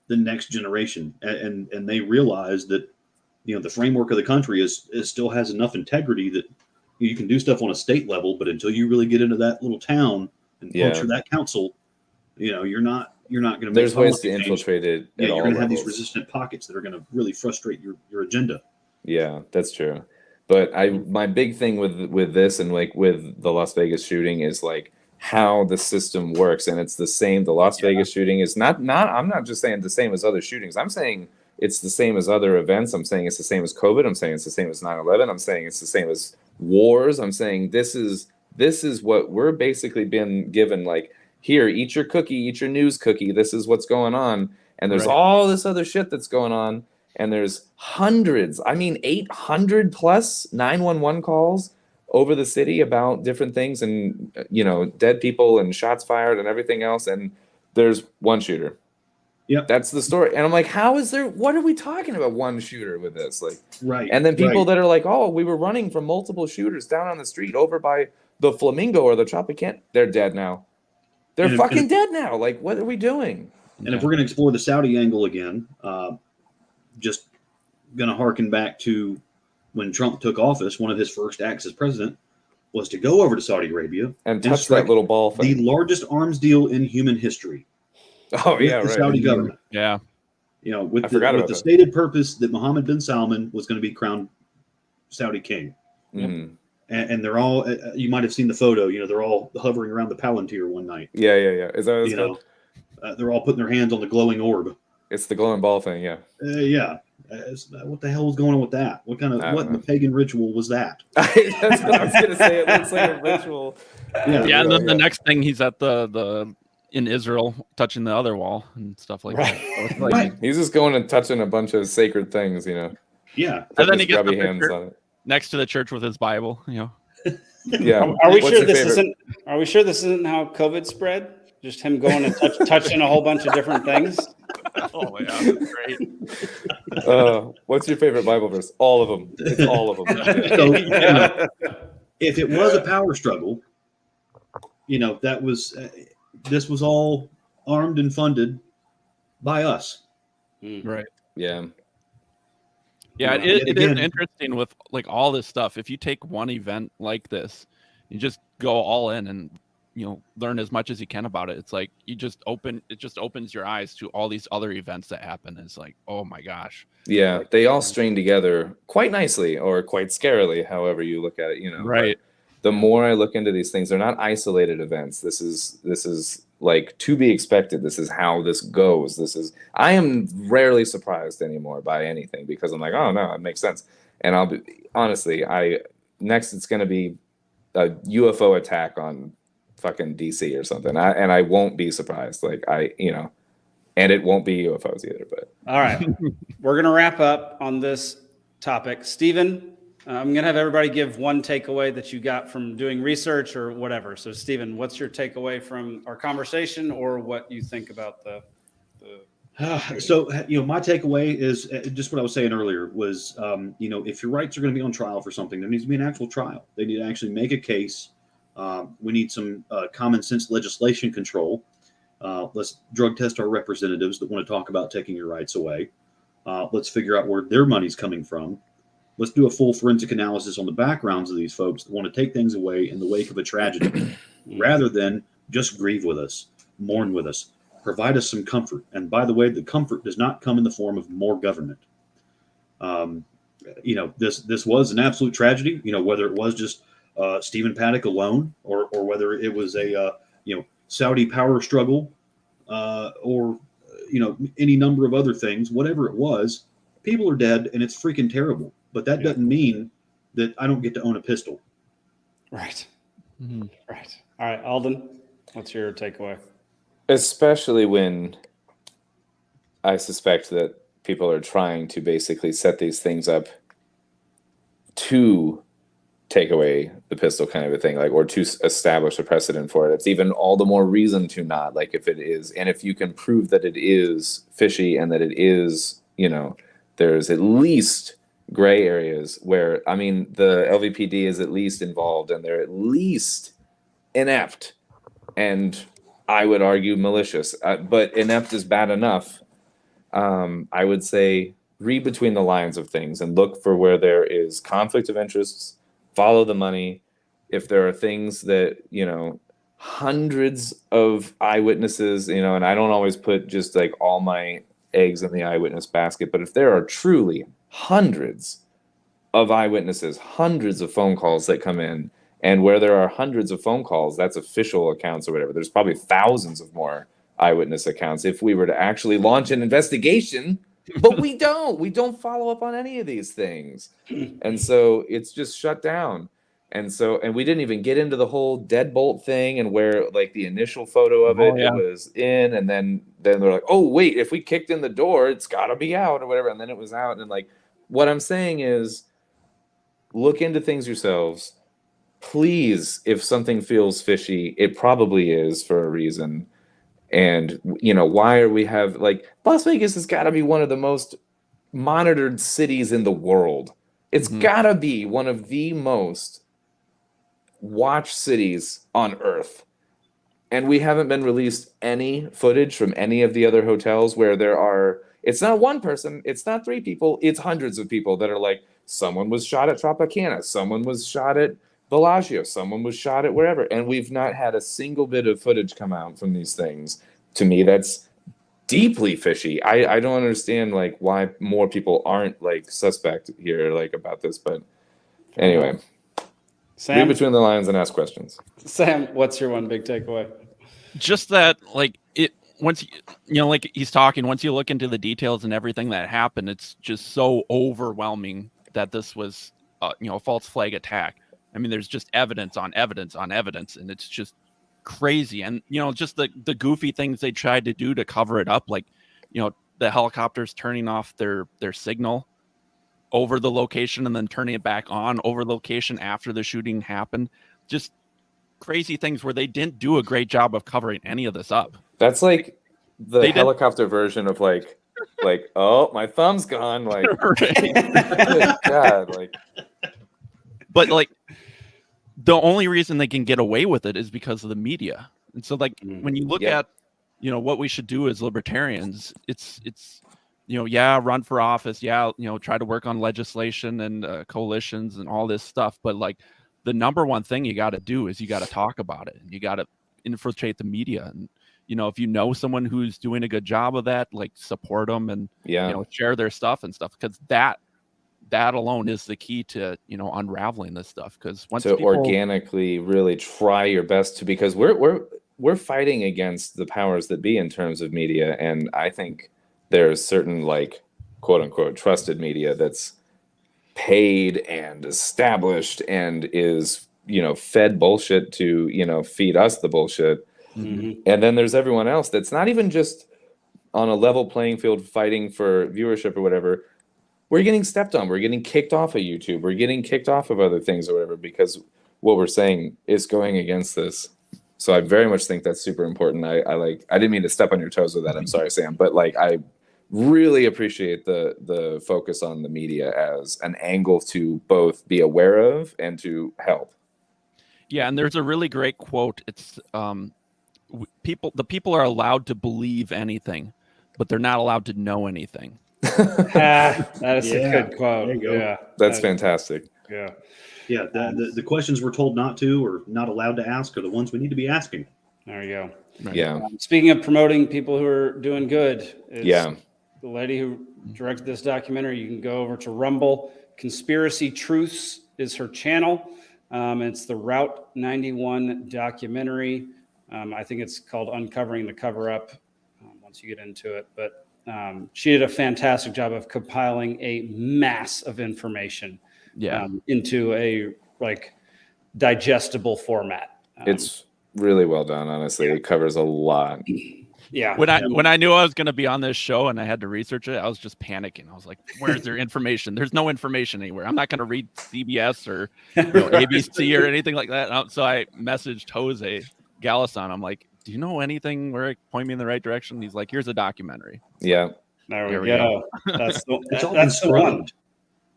the next generation. And they realize that, the framework of the country is still has enough integrity that you can do stuff on a state level, but until you really get into that little town and puncture that council, you're not going to make. There's ways to infiltrate it. Yeah, you're going to have these resistant pockets that are going to really frustrate your agenda. Yeah, that's true. But my big thing with this and like with the Las Vegas shooting is like how the system works, and it's the same. The Las Vegas shooting is not. I'm not just saying the same as other shootings. I'm saying it's the same as other events. I'm saying it's the same as COVID. I'm saying it's the same as 9/11. I'm saying it's the same as wars. I'm saying this is what we're basically been given. Like, here, eat your cookie, eat your news cookie. This is what's going on, and there's all this other shit that's going on, and there's hundreds. I mean, 800 plus 911 calls over the city about different things, and dead people and shots fired and everything else, and there's one shooter. Yep. That's the story. And I'm like, what are we talking about? One shooter with this? Like, right. And then people that are like, oh, we were running from multiple shooters down on the street over by the Flamingo or the Tropicana. They're dead now. They're fucking dead now. Like, what are we doing? And if we're going to explore the Saudi angle again, just going to harken back to when Trump took office, one of his first acts as president was to go over to Saudi Arabia and touch that little ball thing. The largest arms deal in human history. Oh, yeah, the right. Saudi government. Yeah. With the stated purpose that Mohammed bin Salman was going to be crowned Saudi king. Mm-hmm. And they're all, you might have seen the photo, they're all hovering around the Palantir one night. Yeah. Is that what it's called? They're all putting their hands on the glowing orb. It's the glowing ball thing, yeah. Yeah. What the hell was going on with that? What in the pagan ritual was that? That's what I was going to say. It looks like a ritual. Yeah, and then the next thing he's at the in Israel touching the other wall and stuff like that. So like, he's just going and touching a bunch of sacred things, Yeah. And then he gets grubby hands on it. Next to the church with his Bible, Yeah. Are we sure this isn't how COVID spread? Just him going and touching a whole bunch of different things. Oh yeah, that's great. What's your favorite Bible verse? All of them. It's all of them. So, if it was a power struggle, that was this was all armed and funded by us. Right. Yeah. Yeah, it is interesting with like all this stuff. If you take one event like this, you just go all in and learn as much as you can about it. It's like it just opens your eyes to all these other events that happen. It's like, oh my gosh. Yeah, they all strain together quite nicely or quite scarily, however you look at it, Right. But the more I look into these things, they're not isolated events. This is like to be expected. This is how this goes. I am rarely surprised anymore by anything because I'm like, oh no, it makes sense. And I'll be honestly, next it's going to be a UFO attack on fucking DC or something. And I won't be surprised. Like and it won't be UFOs either. But all right, we're gonna wrap up on this topic. Stephen, I'm gonna have everybody give one takeaway that you got from doing research or whatever. So, Stephen, what's your takeaway from our conversation, or what you think about the? So, my takeaway is just what I was saying earlier was, if your rights are going to be on trial for something, there needs to be an actual trial. They need to actually make a case. We need some common sense legislation control. Let's drug test our representatives that want to talk about taking your rights away. Let's figure out where their money's coming from. Let's do a full forensic analysis on the backgrounds of these folks that want to take things away in the wake of a tragedy, rather than just grieve with us, mourn with us, provide us some comfort. And by the way, the comfort does not come in the form of more government. This was an absolute tragedy. Whether it was just Stephen Paddock alone, or whether it was a Saudi power struggle, or any number of other things. Whatever it was, people are dead, and it's freaking terrible. But that doesn't mean that I don't get to own a pistol. Right. Mm-hmm. Right. All right, Alden, what's your takeaway? Especially when I suspect that people are trying to basically set these things up to take away the pistol kind of a thing, like, or to establish a precedent for it. It's even all the more reason to not, like, if it is, and if you can prove that it is fishy and that it is, you know, there's at least gray areas where, I mean, the LVPD is at least involved and they're at least inept, and I would argue malicious, but inept is bad enough. I would say read between the lines of things and look for where there is conflict of interests, follow the money. If there are things that, you know, hundreds of eyewitnesses, you know, and I don't always put just like all my eggs in the eyewitness basket, but if there are truly hundreds of eyewitnesses, hundreds of phone calls that come in, and where there are hundreds of phone calls, that's official accounts or whatever, there's probably thousands of more eyewitness accounts if we were to actually launch an investigation. But we don't follow up on any of these things. And so it's just shut down. And we didn't even get into the whole deadbolt thing and where, like, the initial photo of it, it was in, and then they're like, oh wait, if we kicked in the door, it's gotta be out or whatever. And then it was out. And like, what I'm saying is, look into things yourselves. Please, if something feels fishy, it probably is for a reason. And, you know, why are we have, like, Las Vegas has got to be one of the most monitored cities in the world. It's got to be one of the most watched cities on Earth. And we haven't been released any footage from any of the other hotels where there are, it's not one person, it's not three people, it's hundreds of people that are like, someone was shot at Tropicana, someone was shot at Bellagio, someone was shot at wherever, and we've not had a single bit of footage come out from these things. To me, that's deeply fishy. I don't understand, like, why more people aren't, like, suspect here, like, about this. But anyway, Sam, read between the lines and ask questions. Sam, what's your one big takeaway? Just that, like, it, once you know, like he's talking, once you look into the details and everything that happened, it's just so overwhelming that this was you know, a false flag attack. I mean, there's just evidence on evidence on evidence, and it's just crazy. And, you know, just the goofy things they tried to do to cover it up, like, you know, the helicopters turning off their signal over the location and then turning it back on over location after the shooting happened. Just crazy things where they didn't do a great job of covering any of this up. That's like the helicopter version of like, oh, my thumb's gone. Like, good God, like. But, like, the only reason they can get away with it is because of the media. And so, like, when you look at, you know, what we should do as libertarians, it's, you know, yeah, run for office. Yeah. You know, try to work on legislation and coalitions and all this stuff. But, like, the number one thing you got to do is you got to talk about it. And you got to infiltrate the media. And, you know, if you know someone who's doing a good job of that, like, support them and, you know, share their stuff and stuff. Because that alone is the key to, you know, unraveling this stuff. Because once to organically really try your best to, because we're fighting against the powers that be in terms of media, and I think there's certain, like, quote unquote trusted media that's paid and established and is, you know, fed bullshit to, you know, feed us the bullshit. And then there's everyone else that's not even just on a level playing field fighting for viewership or whatever. We're getting stepped on. We're getting kicked off of YouTube. We're getting kicked off of other things or whatever because what we're saying is going against this. So I very much think that's super important. I didn't mean to step on your toes with that. I'm sorry, Sam. But, like, I really appreciate the focus on the media as an angle to both be aware of and to help. Yeah, and there's a really great quote. It's the people are allowed to believe anything, but they're not allowed to know anything. That is a good quote. There you go. Yeah, that's fantastic. Yeah. Yeah, the questions we're told not to or not allowed to ask are the ones we need to be asking. There you go. Right. Yeah. Speaking of promoting people who are doing good, yeah, the lady who directed this documentary, you can go over to Rumble. Conspiracy Truths is her channel. It's the Route 91 documentary. I think it's called Uncovering the Cover-Up once you get into it. But she did a fantastic job of compiling a mass of information into a, like, digestible format. It's really well done, honestly. It covers a lot. Yeah. When I knew I was going to be on this show and I had to research it, I was just panicking. I was like, "Where's their information? There's no information anywhere. I'm not going to read CBS or ABC or anything like that." So I messaged Jose Galison. I'm like, "Do you know anything where it point me in the right direction?" He's like, "Here's a documentary." Yeah. There we go. That's the one.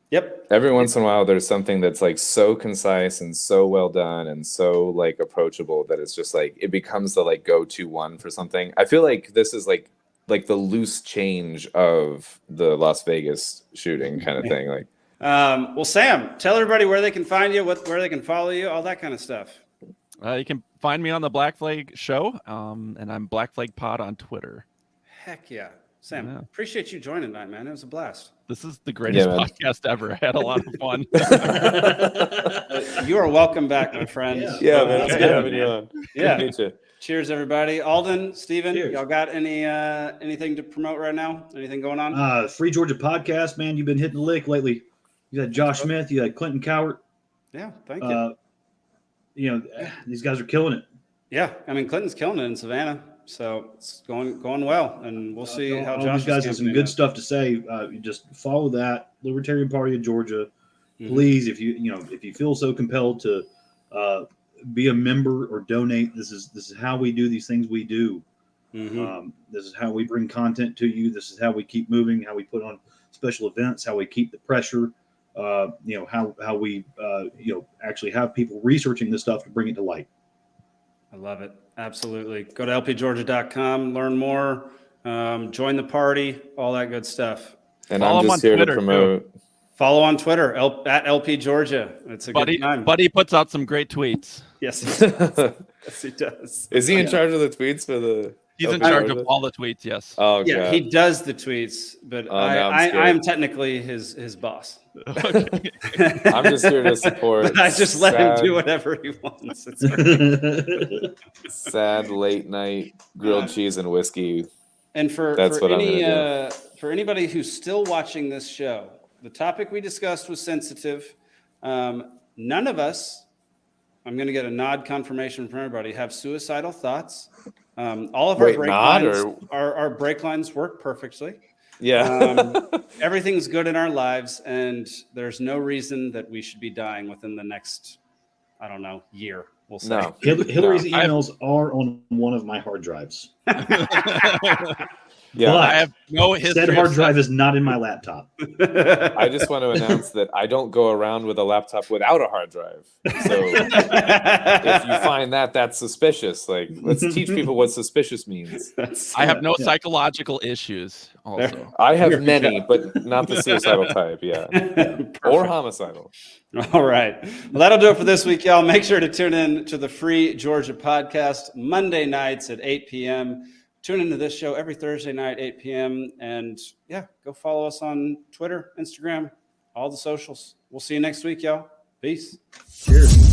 Yep. Every once in a while, there's something that's like so concise and so well done and so like approachable that it's just like it becomes the like go-to one for something. I feel like this is like the loose change of the Las Vegas shooting kind of thing. Like, well, Sam, tell everybody where they can find you, where they can follow you, all that kind of stuff. You can find me on the Black Flag Show, and I'm Black Flag Pod on Twitter. Heck yeah. Sam, appreciate you joining tonight, man. It was a blast. This is the greatest podcast ever. I had a lot of fun. You are welcome back, my friend. Yeah, man. It's good having you on. Yeah. Good to meet you. Cheers, everybody. Alden, Steven, y'all got anything to promote right now? Anything going on? Free Georgia podcast, man. You've been hitting the lick lately. You had Josh Smith. You had Clinton Cowart. Yeah, thank you. These guys are killing it. Yeah, I mean Clinton's killing it in Savannah, so it's going well, and we'll see how Josh. These guys have some good stuff to say. You just follow that Libertarian Party of Georgia, please. If you feel so compelled to be a member or donate, this is how we do these things. We do. This is how we bring content to you. This is how we keep moving. How we put on special events. How we keep the pressure. How we actually have people researching this stuff to bring it to light. I love it. Absolutely. Go to lpgeorgia.com, learn more, join the party, all that good stuff. And I'm just here to promote. Follow on Twitter at LPGeorgia. It's a good time. Buddy puts out some great tweets. Yes, he does. Yes, he does. Is he in charge of the tweets for the? He's in charge of all the tweets. Yes. Oh, yeah. God. He does the tweets, but I am technically his boss. Okay. I'm just here to support. But I just let him do whatever he wants. It's sad late night grilled cheese and whiskey. And for anybody who's still watching this show, the topic we discussed was sensitive. None of us, I'm going to get a nod confirmation from everybody, have suicidal thoughts. All of our break lines work perfectly. Yeah. Everything's good in our lives, and there's no reason that we should be dying within the next, year. We'll say. No. Hillary's emails are on one of my hard drives. Yeah, but I have no history. Said hard drive is not in my laptop. I just want to announce that I don't go around with a laptop without a hard drive. So if you find that's suspicious, like let's teach people what suspicious means. I have no psychological issues. Also, I have many, but not the suicidal type. Yeah, or homicidal. All right. Well, that'll do it for this week, y'all. Make sure to tune in to the Free Georgia podcast Monday nights at 8 p.m. Tune into this show every Thursday night, 8 p.m. And go follow us on Twitter, Instagram, all the socials. We'll see you next week, y'all. Peace. Cheers.